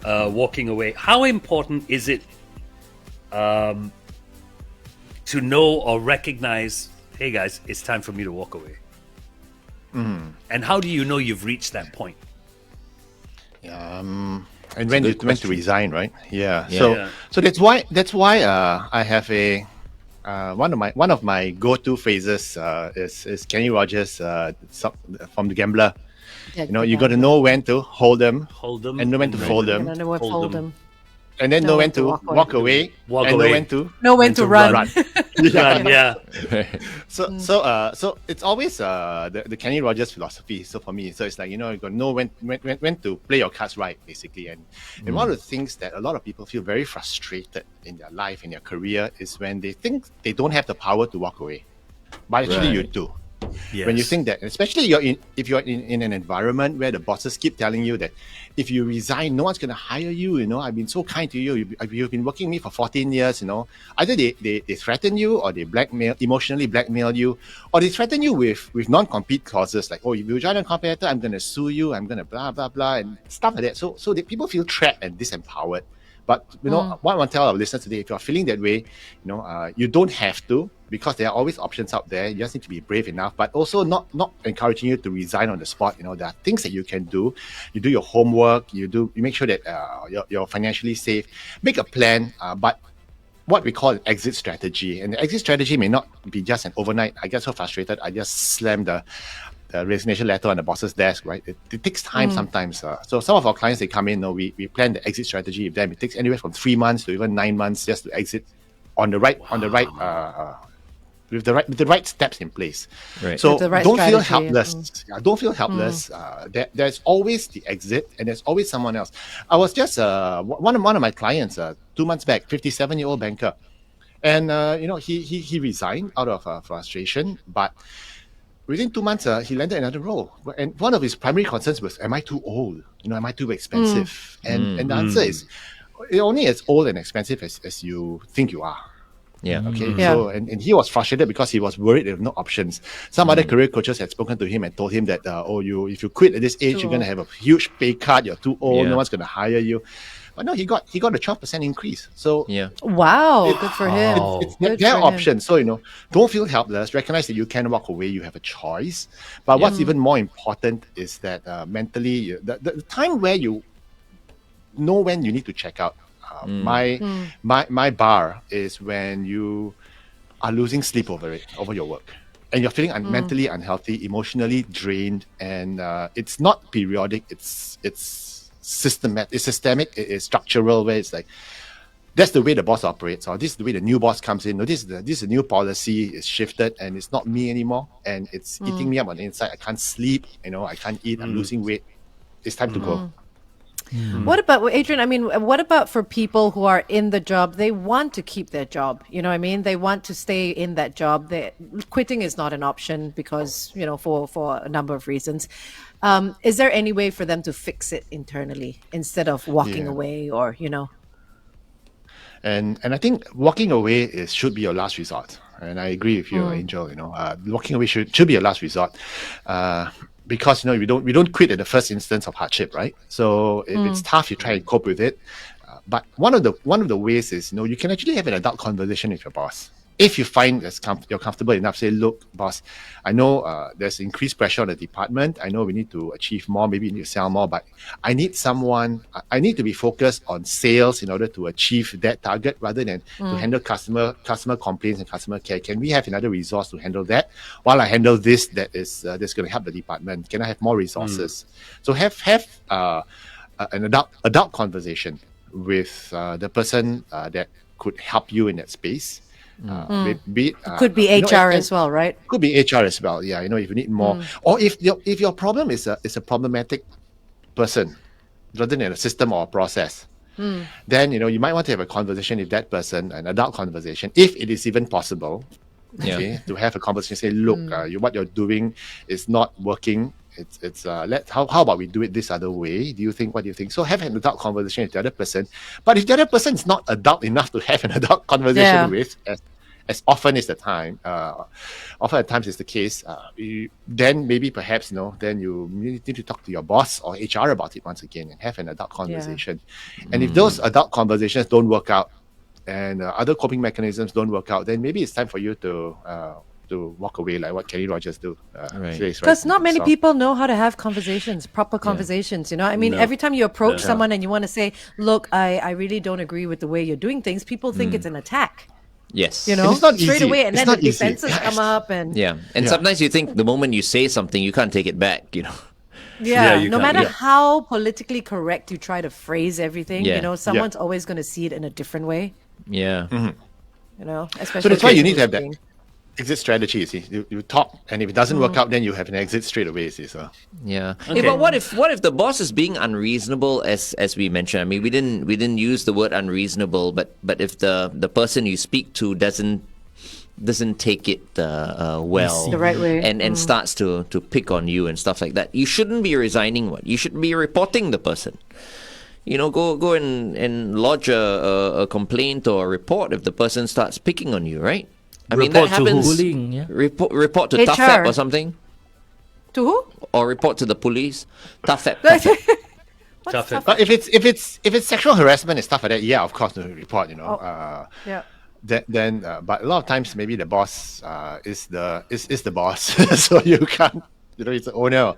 walking away. How important is it to know or recognize, hey guys, it's time for me to walk away? And how do you know you've reached that point? And when to resign, right? Yeah. So that's why I have a one of my go-to phrases is Kenny Rogers from The Gambler. Yeah, You got to know when to hold them, and know when to Right. fold them, know when to fold them. and then know when to walk away, Walk and away. know when to Know when to run. Yeah. So it's always the Kenny Rogers philosophy. So for me, so it's like you got to know when to play your cards right, basically. And one of the things that a lot of people feel very frustrated in their life, in their career, is when they think they don't have the power to walk away, but actually you do. Yes. When you think that, especially if you're in an environment where the bosses keep telling you that if you resign, no one's going to hire you. I've been so kind to you. You've been working with me for 14 years. Either they threaten you, or they emotionally blackmail you, or they threaten you with non-compete clauses like, oh, if you join a competitor, I'm going to sue you. I'm going to blah blah blah and stuff like that. So people feel trapped and disempowered. But what I want to tell our listeners today, if you're feeling that way, you don't have to, because there are always options out there. You just need to be brave enough, but also not encouraging you to resign on the spot. There are things that you can do. You do your homework. You make sure that you're financially safe. Make a plan, but what we call an exit strategy. And the exit strategy may not be just an overnight, I get so frustrated, I just slam the resignation letter on the boss's desk, right? It takes time sometimes. So some of our clients, they come in, we plan the exit strategy with them. It takes anywhere from 3 months to even 9 months just to exit with the right steps in place. Right. So With the right don't feel strategy, helpless. Don't feel helpless. There's always the exit, and there's always someone else. I was just one of my clients 2 months back, 57-year-old banker, and he resigned out of frustration, but within 2 months, he landed another role. And one of his primary concerns was, am I too old? Am I too expensive? And the answer is, you're only as old and expensive as you think you are. Yeah. Okay. Yeah. So, and he was frustrated because he was worried there were no options. Some other career coaches had spoken to him and told him that, if you quit at this age, you're going to have a huge pay cut. You're too old. Yeah. No one's going to hire you. But no, he got a 12% increase. So Yeah. Wow, good for him. it's Good their for him. option. So, don't feel helpless. Recognize that you can walk away. You have a choice. But what's even more important is that mentally, the time where you know when you need to check out. My bar is when you are losing sleep over your work, and you're feeling mentally unhealthy, emotionally drained, and it's not periodic. It's systemic. It is structural. Where it's like that's the way the boss operates, or this is the way the new boss comes in. Or this is the new policy is shifted, and it's not me anymore, and it's eating me up on the inside. I can't sleep. I can't eat. I'm losing weight. It's time to go. What about, Adrian, what about for people who are in the job, they want to keep their job, you know what I mean? They want to stay in that job. Quitting is not an option because, for a number of reasons. Is there any way for them to fix it internally instead of walking away or, And I think walking away should be your last resort. And I agree with you, Angel. Walking away should be your last resort, because we don't quit at the first instance of hardship, right? So if it's tough, you try and cope with it. But one of the ways is you can actually have an adult conversation with your boss. If you find you're comfortable enough, say, look, boss, I know there's increased pressure on the department. I know we need to achieve more, maybe we need to sell more, but I need to be focused on sales in order to achieve that target rather than to handle customer complaints and customer care. Can we have another resource to handle that while I handle this that's going to help the department? Can I have more resources? So have an adult conversation with the person that could help you in that space. Could be HR as well, right? Could be HR as well. Yeah, if you need more, or if your problem is a problematic person rather than a system or a process, then you might want to have a conversation with that person, an adult conversation, if it is even possible. Okay, to have a conversation, say, look, what you're doing is not working. How about we do it this other way? What do you think? So have an adult conversation with the other person. But if the other person is not adult enough to have an adult conversation with, as often is the time, often at times is the case, then maybe perhaps then you need to talk to your boss or HR about it once again and have an adult conversation. And if those adult conversations don't work out and other coping mechanisms don't work out, then maybe it's time for you to walk away, like what Kenny Rogers do. Because not many people know how to have conversations, proper conversations. I mean, every time you approach someone and you want to say, look, I really don't agree with the way you're doing things, people think it's an attack. Yes. And it's not straight easy. away, and It's then the not easy. defenses come up, and Sometimes you think the moment you say something, you can't take it back. you no matter can't. how politically correct you try to phrase everything, Yeah. someone's always going to see it in a different way. Yeah. Especially. So that's why you need to have that speaking. exit strategy. You see, you talk, and if it doesn't work out, then you have an exit straight away. You see, so Yeah. Okay. But what if the boss is being unreasonable, as we mentioned? I mean, we didn't use the word unreasonable, but if the person you speak to doesn't take it well The right way. and starts to pick on you and stuff like that, you shouldn't be resigning. You should be reporting the person. Go and lodge a complaint or a report if the person starts picking on you, right? I mean, that Report to who? happens. Bullying, yeah. Report to HR. TAFEP or something, To who? or report to the police. TAFEP. Tough it. But if it's sexual harassment and stuff like that, yeah, of course, to report. Yeah. Then but a lot of times maybe the boss is the boss, so you can't. It's the owner,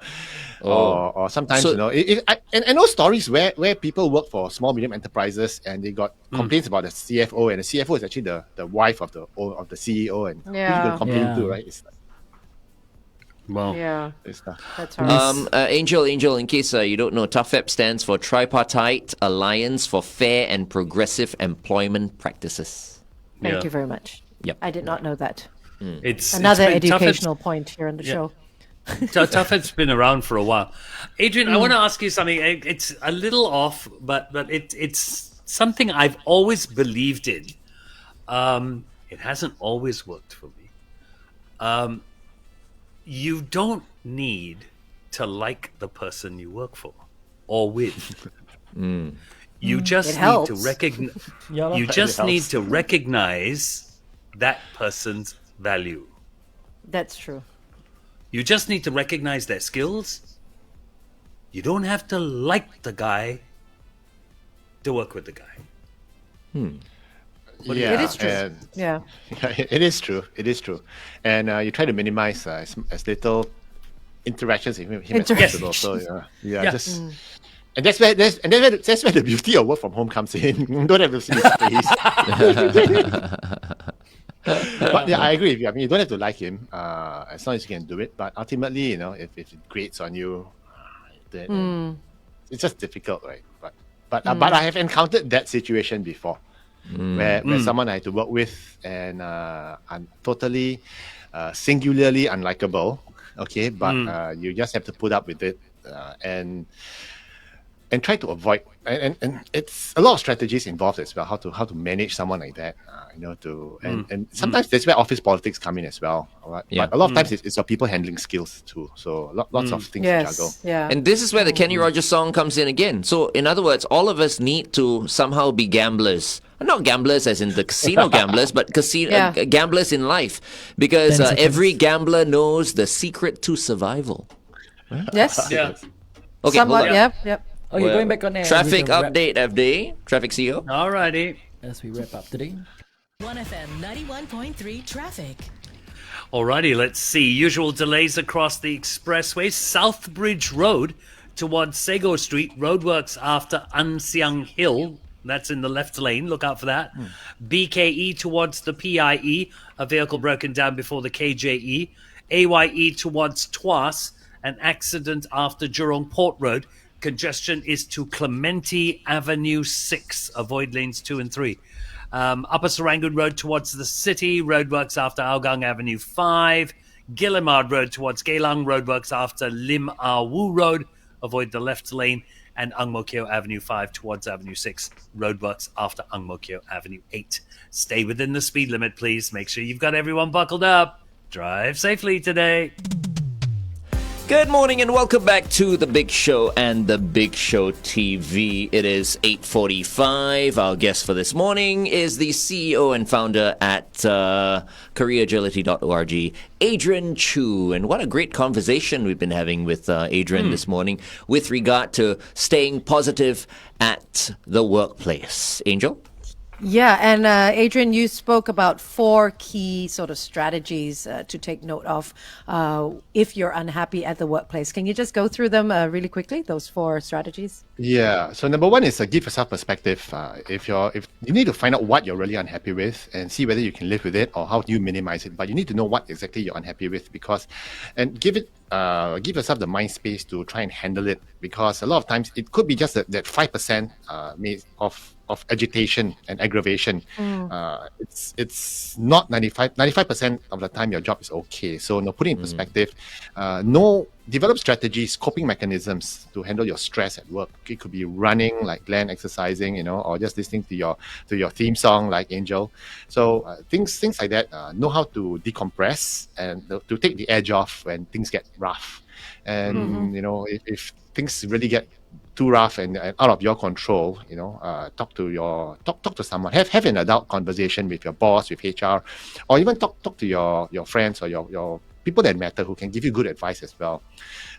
or sometimes So- I know stories where people work for small medium enterprises and they got complaints about the CFO, and the CFO is actually the wife of the CEO, and who you gonna complain Yeah. to, right? It's Well, Yeah. it's That's hard. Angel, in case you don't know, TAFEP stands for Tripartite Alliance for Fair and Progressive Employment Practices. Thank you very much. Yep. I did not know that. it's Another it's been tough. educational point here on the show. Toughhead's been around for a while. Adrian, I want to ask you something. It's a little off, but it's something I've always believed in. It hasn't always worked for me. You don't need to like the person you work for or with. You just It need to helps. recognize. Yeah, You it just helps. need to recognize that person's value. That's true. You just need to recognize their skills. You don't have to like the guy to work with the guy. yeah, It is true. and- Yeah. It is true. It is true, and you try to minimize as little interactions with him as possible. So Yeah. just. And that's where the beauty of work from home comes in. You don't have to see his face. But yeah, I agree with you. I mean, you don't have to like him as long as you can do it. But ultimately, if it grates on you, then it's just difficult, right? But I have encountered that situation before, where someone I had to work with and I'm totally singularly unlikable. Okay, but you just have to put up with it and try to avoid, and it's a lot of strategies involved as well, how to manage someone like that, and sometimes that's where office politics come in as well. Right? Yeah. But a lot of times it's your people handling skills too. So lots of things to juggle. Yes. Yeah. And this is where the Kenny Rogers song comes in again. So, in other words, all of us need to somehow be gamblers. Not gamblers as in the casino gamblers, but gamblers in life. Because 10 seconds. every gambler knows the secret to survival. Yes. Yeah. Okay, Somewhat. hold on. Yep. Okay, Well, going back on air. Traffic we can wrap- update, FD. Traffic CEO. Alrighty. as we wrap up today. 1FM 91.3 traffic. Alrighty, let's see. Usual delays across the expressway. Southbridge Road towards Sego Street. Roadworks after Ansiang Hill. That's in the left lane. Look out for that. BKE towards the PIE. A vehicle broken down before the KJE. AYE towards Tuas. An accident after Jurong Port Road. Congestion is to Clementi Avenue 6. Avoid lanes 2 and 3. Upper Serangoon Road towards the city, roadworks after Hougang Avenue 5. Gillimard Road towards Geylang, roadworks after Lim Ah Woo Road. Avoid the left lane. And Ang Mo Kio Avenue 5 towards Avenue 6, roadworks after Ang Mo Kio Avenue 8. Stay within the speed limit, please. Make sure you've got everyone buckled up. Drive safely today. Good morning and welcome back to The Big Show and The Big Show TV. It is 8:45. Our guest for this morning is the CEO and founder at careeragility.org, Adrian Chu. And what a great conversation we've been having with Adrian this morning with regard to staying positive at the workplace. Angel? Yeah, and Adrian, you spoke about 4 key sort of strategies to take note of if you're unhappy at the workplace. Can you just go through them really quickly, those 4 strategies? Yeah. So number one is give yourself perspective. If you need to find out what you're really unhappy with and see whether you can live with it or how do you minimize it. But you need to know what exactly you're unhappy with and give yourself the mind space to try and handle it, because a lot of times it could be just that 5% of agitation and aggravation. It's not 95% of the time your job is okay. So put it in perspective. Develop strategies, coping mechanisms to handle your stress at work. It could be running, like Glenn, exercising, or just listening to your theme song, like Angel. So things like that. Know how to decompress and to take the edge off when things get rough. And if things really get too rough and out of your control, talk to someone. Have an adult conversation with your boss, with HR, or even talk to your friends or your people that matter who can give you good advice as well.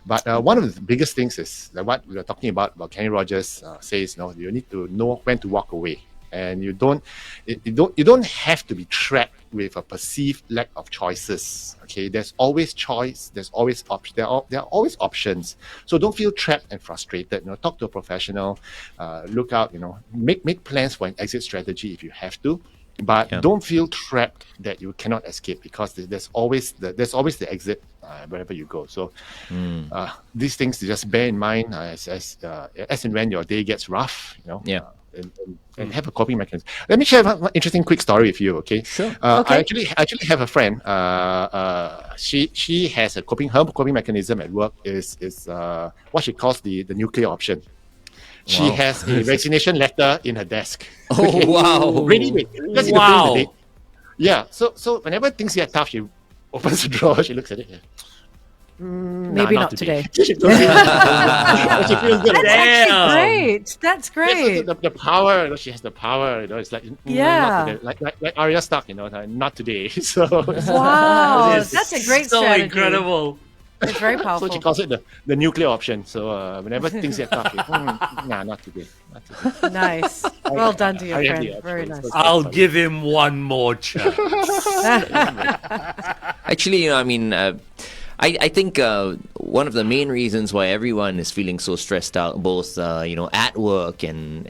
But one of the biggest things is like what we were talking about Kenny Rogers says, you need to know when to walk away. And you don't have to be trapped with a perceived lack of choices. Okay, there's always choice. There's always there are always options. So don't feel trapped and frustrated. Talk to a professional. Look out. Make plans for an exit strategy if you have to. But don't feel trapped that you cannot escape, because there's always the exit wherever you go. So these things to just bear in mind as and when your day gets rough. And have a coping mechanism. Let me share one interesting quick story with you, okay? Sure. I actually have a friend. She has her coping mechanism at work is what she calls the nuclear option. She has a resignation letter in her desk. Oh, wow. Ready made. Wow. Yeah. So whenever things get tough, she opens the drawer, she looks at it. Maybe not today. She feels good. That's actually great. That's great. The power, she has the power. It's like like Arya Stark. Not today. So wow, that's a great so strategy. Incredible. It's very powerful. So she calls it the nuclear option. So whenever things get tough, not today. Nice. Well done to your friend. Very nice. I'll give him one more chance. Actually, I think one of the main reasons why everyone is feeling so stressed out, both at work and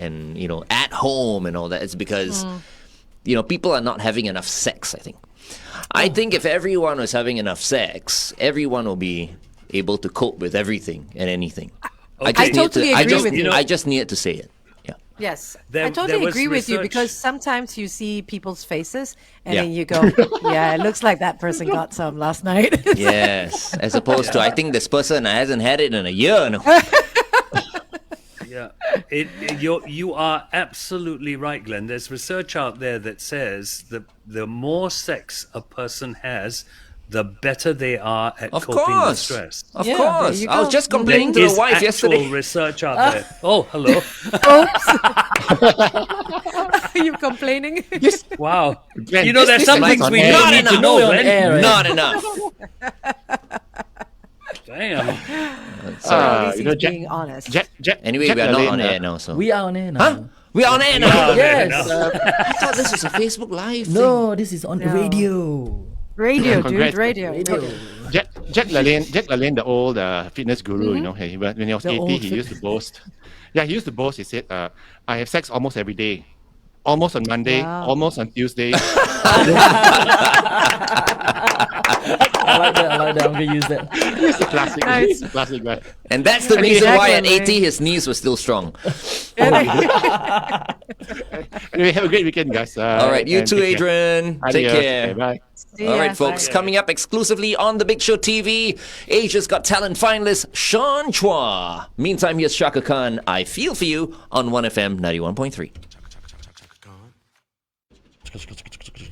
at home and all that, is because people are not having enough sex. I think if everyone was having enough sex, everyone will be able to cope with everything and anything. Okay. I totally agree with you. I just needed to say it. Yes, There I totally was agree with you, research. because sometimes you see people's faces and Yeah. then you go, yeah, it looks like that person got some last night. Yes, as opposed to I think this person hasn't had it in a year. No. Yeah, you are absolutely right, Glenn. There's research out there that says that the more sex a person has, the better they are at Of coping with course. stress. Of Yeah, course. there you I was go. just There complaining to is the wife actual yesterday. research out there. Oh, hello. Are you complaining? Wow. Glenn, There's this some is things on we air. don't Not need to enough. know, We're on Glenn. air, right? Not enough. Damn. At least you know, he's being honest. Anyway, we are not on air now, so We are on air now. Huh? We are on air now. Yes. I thought this was a Facebook Live. No, this is on No. radio. Radio, dude, Congrats. radio. Jack LaLanne, the old fitness guru, when he was The 80, old he used to boast. Yeah, he used to boast. He said, I have sex almost every day. Almost on Monday, Wow. almost on Tuesday. I like that. I'm gonna use that. It's a classic. Nice. It's a classic, man. And that's the reason why at Exactly. 80 his knees were still strong. Anyway, have a great weekend, guys. All right, you and too, take care. Adrian. Take Adios. care. Okay, bye. See All ya. right, folks, Bye. coming up exclusively on The Big Show TV, Asia's Got Talent finalist Sean Chua. Meantime, here's Shaka Khan, I Feel For You on 1FM 91.3.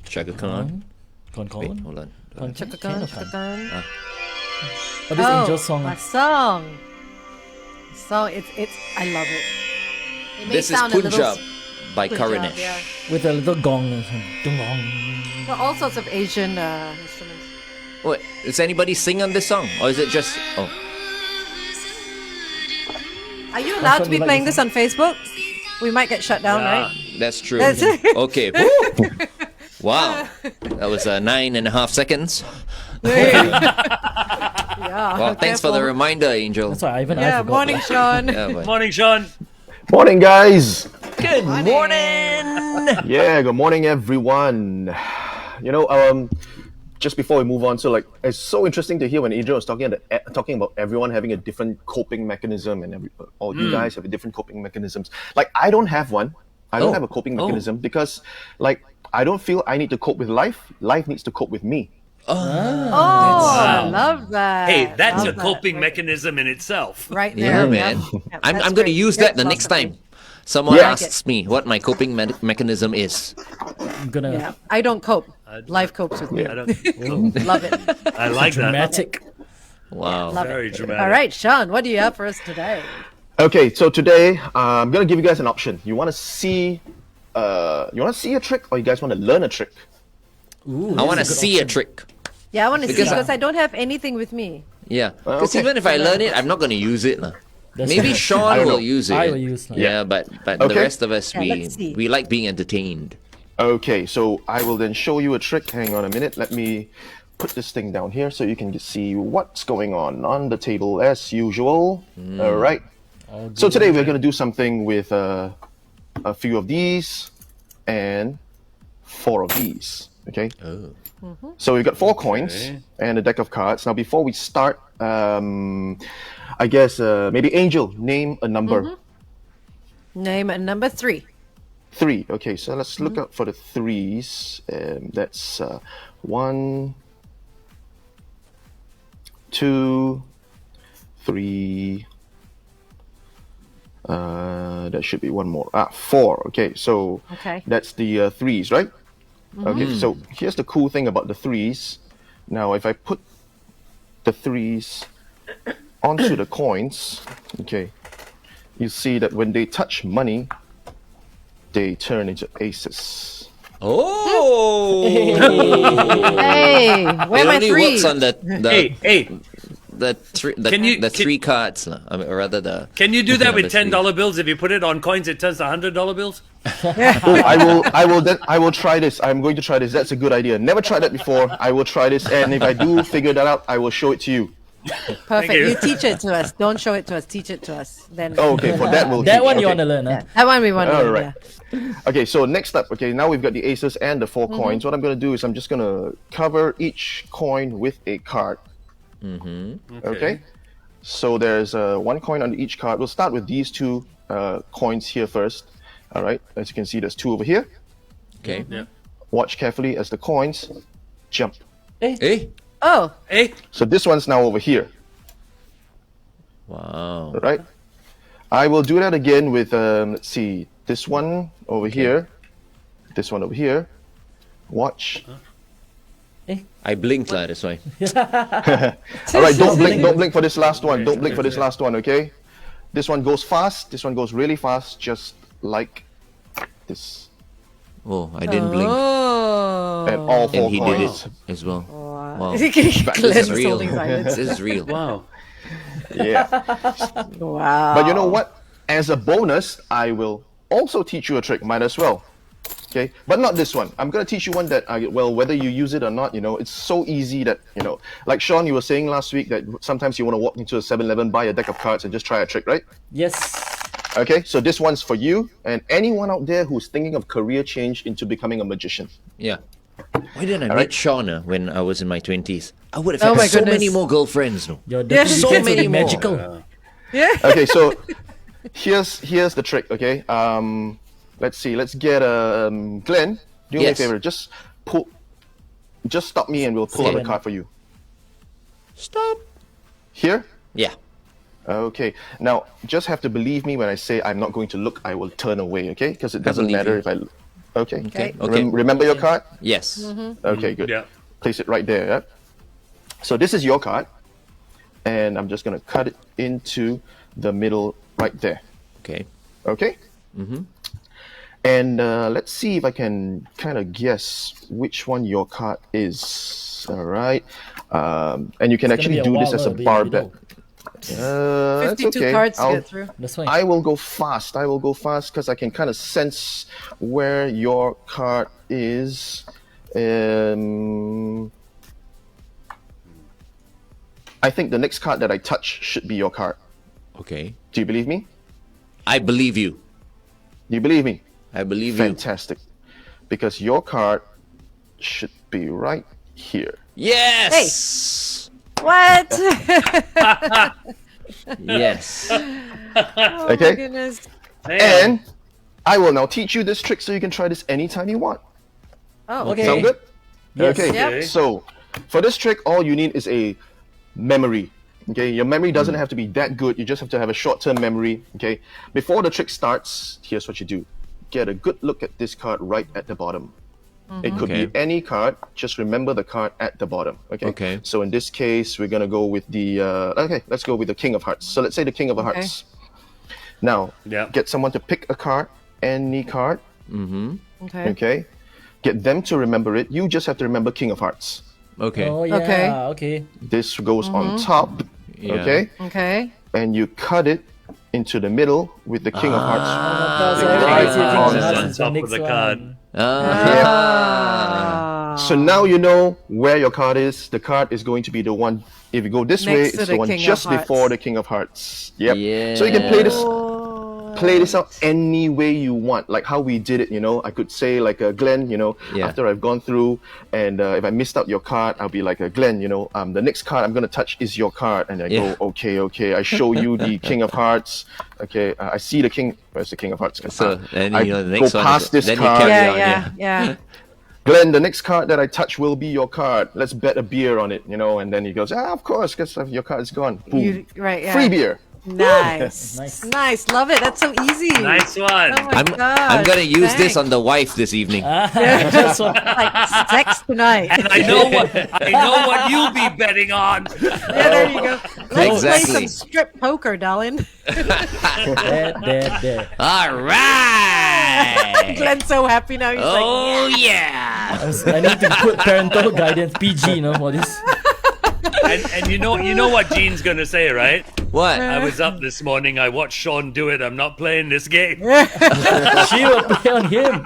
Shaka Khan. Wait, Con. hold on. Chaka Khan, Chaka Khan. Oh, this Angel song. A song. It's. I love it. It may This is sound a little Punjab by Punjab, Karanish. yeah. With a little gong. Dong. Well, all sorts of Asian instruments. Wait, does anybody sing on this song? Or is it just... Oh, Are you allowed to be you like playing this this on Facebook? We might get shut down, Yeah. right? that's true. That's it. Okay. Wow. That was 9.5 seconds. Yeah. Well, thanks for the careful. reminder, Angel. That's why I Yeah, forgot. morning, Sean. Yeah, but- Morning, Sean. Morning, guys. Good morning. Yeah, good morning, everyone. You know, just before we move on, so like, it's so interesting to hear when Adrian was talking about everyone having a different coping mechanism, and all you guys have a different coping mechanisms. Like, I don't have one. I don't have a coping mechanism because, like, I don't feel I need to cope with life. Life needs to cope with me. Oh, I love that. Hey, that's Love a that. coping mechanism in itself. Right Yeah, there. man. Yeah, I'm that's going to great. use Great that the next philosophy. time someone Yeah. asks me what my coping mechanism is. I'm gonna Yeah, I don't cope. Life copes with me. I don't. Love it. I like that. dramatic. Wow. Love Very it. dramatic. All right, Sean, what do you have for us today? Okay, so today I'm gonna give you guys an option. You want to see a trick, or you guys want to learn a trick? I want to see a trick. Yeah, I want to see Because because I don't have anything with me. Yeah. Because Okay. even if I learn it, I'm not going to use it. Lah. That's Maybe right. Sean I don't will know. use it. I will use, like- Yeah, but the Okay. rest of us, Yeah, let's see. we like being entertained. Okay, so I will then show you a trick. Hang on a minute. Let me put this thing down here so you can see what's going on the table as usual. All right. So today we're going to do something with a few of these and 4 of these. Okay. So we've got 4 coins and a deck of cards. Now, before we start, I guess maybe Angel, name a number. Name a number 3. 3. Okay, so let's look out for the 3s. That's 1, 2, 3. That should be one more. 4. Okay, so Okay. that's the 3s, right? Okay, so here's the cool thing about the 3s. Now, if I put the 3s onto the coins, okay, you see that when they touch money, they turn into aces. Oh! Hey, where It my only 3? works on the Hey, the 3 cards. Lah. I mean, or rather the... can you do that number with $10 bills? If you put it on coins, it turns to $100 bills. Oh, I will try this. I'm going to try this. That's a good idea. Never tried that before. I will try this, and if I do figure that out, I will show it to you. Perfect. you. You teach it to us. Don't show it to us. Teach it to us. Then Okay, for that we'll That teach. one you Okay. want to learn, huh? that one we want to All learn, right. Okay, so next up, okay, now we've got the aces and the 4 coins. What I'm going to do is I'm just going to cover each coin with a card. Okay. So there's 1 coin on each card. We'll start with these 2 coins here first. All right. As you can see, there's 2 over here. Okay. Yeah. Watch carefully as the coins jump. Eh? Oh, Hey, So this one's now over here. Wow. All right. I will do that again with, let's see, this one over here, this one over here. Watch. I blinked, lah, that's why. All right, don't blink for this last one. Don't blink for this last one, okay? This one goes fast. This one goes really fast, just like this. Oh, I didn't blink. oh. And all 4 And he did coins. it as well. Wow. Glenn This is real. holding silence. This is real. wow. Yeah. Wow. But you know what? As a bonus, I will also teach you a trick. Might as well. Okay, but not this one. I'm gonna teach you one that, whether you use it or not, it's so easy that, like Sean, you were saying last week that sometimes you want to walk into a 7-Eleven, buy a deck of cards, and just try a trick, right? Yes. Okay, so this one's for you and anyone out there who's thinking of career change into becoming a magician. Yeah. Why didn't I meet right. Sean when I was in my 20s? I would have Oh had my so many goodness. more girlfriends. No, Your dirty so weekends will many be more. magical. Okay, so here's the trick. Okay, let's see. Let's get Glenn. Do me a Yes. favor. Just stop me, and we'll pull out a Seven. card for you. Stop. Here. Yeah. Okay. Now, just have to believe me when I say I'm not going to look. I will turn away. Okay, because it doesn't believe matter you. if I. Okay. Okay. Okay. Remember your card. Yes. Okay, good. Yeah. Place it right there. Yeah? So this is your card, and I'm just gonna cut it into the middle right there. Okay. Okay. And let's see if I can kind of guess which one your card is. All right. And you can It's gonna actually be a do this while, as a baby, bar you bet. know. That's 52 okay. cards to get through. That's fine. I will go fast. I will go fast because I can kind of sense where your card is. I think the next card that I touch should be your card. Okay. Do you believe me? I believe you. You believe me? I believe you. Fantastic. Because your card should be right here. Yes. What? Yes. Oh Okay. my goodness. And I will now teach you this trick so you can try this anytime you want. Oh, Okay. Sound good? Yes. Okay. Yep. So for this trick, all you need is a memory. Okay, your memory doesn't have to be that good. You just have to have a short-term memory. Okay. Before the trick starts, here's what you do: get a good look at this card right at the bottom. It could Okay. be any card. Just remember the card at the bottom. Okay. Okay. So in this case, we're gonna go with the. Okay, let's go with the King of Hearts. So let's say the King of Hearts. Now, Yeah. get someone to pick a card, any card. Okay. Okay. Get them to remember it. You just have to remember King of Hearts. Okay. Oh yeah. Okay. Okay. This goes on top. Yeah. Okay. Okay. And you cut it into the middle with the King of Hearts. So Right everybody see on King of the Hearts on is the top of next the one. card. So now you know where your card is. The card is going to be the one. If you go this way, Next to it's the the one King of just Hearts. before the King of Hearts. Yep. Yeah. So you can play this out any way you want, like how we did it. You know, I could say like Glenn. You know, Yeah. after I've gone through, and if I missed out your card, I'll be like Glenn. You know, the next card I'm gonna touch is your card, and I Yeah. go, okay. I show you the King of Hearts. Okay, I see the King. Where's the King of Hearts? So then I you know the go next one. past this then card. You carry Yeah, on, yeah. Glenn, the next card that I touch will be your card. Let's bet a beer on it, you know. And then he goes, of course, because your card is gone. Boom. Right, yeah. Free beer. Nice. Nice. Nice. Love it. That's so easy. Nice one. Oh my I'm gosh. gonna use this Thanks. on the wife this evening. That's what- like sex tonight. And I know what you'll be betting on. Yeah, there you go. Let's play Exactly. some strip poker, darling. there. All right. Glenn's so happy now. He's Oh like, yeah. I need to put parental guidance PG, for this. And you know what Gene's gonna say, right? What? I was up this morning. I watched Sean do it. I'm not playing this game. She will play on him.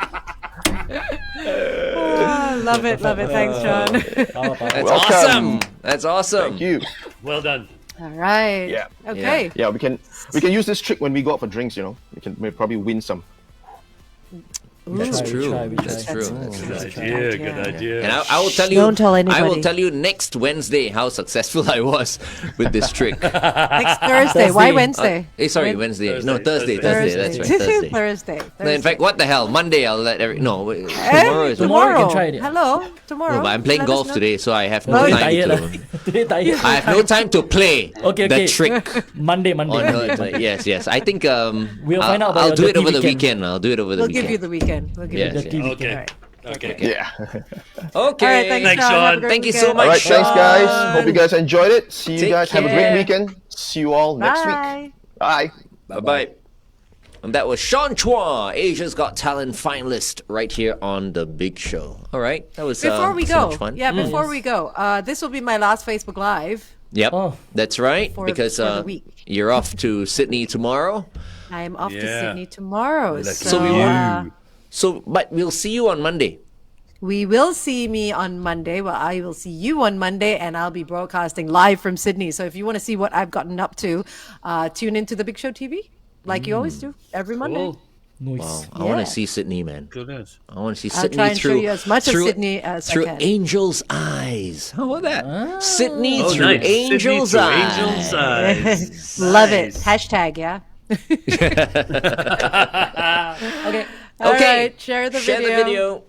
oh, love it. Thanks, Sean. That's Welcome. awesome. That's awesome. Thank you. Well done. All right. Yeah. Okay. Yeah, we can use this trick when we go out for drinks, you know. We'll probably win some. That's true. We try. That's true. Good idea. Good idea. And I will tell you. Don't tell I will anybody. tell you next Wednesday how successful I was with this trick. Next Thursday. Why Thursday. Wednesday? Sorry, When- Wednesday. No, Thursday. Thursday. That's right. Thursday. Thursday. No, in fact, what the hell? Monday, I'll let tomorrow is. Tomorrow we can try it. Hello. Tomorrow. No, but I'm playing Let us golf know. today, so I have no Oh, time Tired, to. Today tired. I have no time to play Okay. the trick Monday. on her. Yes. I think We'll find out about I'll your do it dirty over the weekend. weekend. I'll do it over the We'll weekend. give you the weekend. We'll give Yes, you the yes. weekend. Okay. All right. Okay. Yeah. Okay. All right, Thanks, Sean. Have a Sean. great Thank you so weekend. much. All right, thanks, guys. Sean. Hope you guys enjoyed it. See you Take guys. Have a care. great weekend. See you all next week. Bye. Bye. Bye bye. And that was Sean Chua, Asia's Got Talent finalist, right here on the Big Show. All right, that was Before we so go, much fun. before we go, this will be my last Facebook Live. Yep, Oh. that's right. For- because for the week. you're off to Sydney tomorrow. I am off to Yeah. Sydney tomorrow. Lucky So, you. So, but we'll see you on Monday. we will see me on Monday. Well, I will see you on Monday, and I'll be broadcasting live from Sydney. So if you want to see what I've gotten up to, tune into the Big Show TV, like you always do every Monday. Cool. Nice. Wow, I want Yeah. to see Sydney, man. Goodness. I want to see I'll Sydney try and show through you as much of through- Sydney as I through can. Angel's eyes. How about that? Sydney Oh, through nice. Angel's Sydney eyes. through Angel's eyes. Love it. Nice. Hashtag, yeah. Okay. All Okay. right, share the Share video. the video.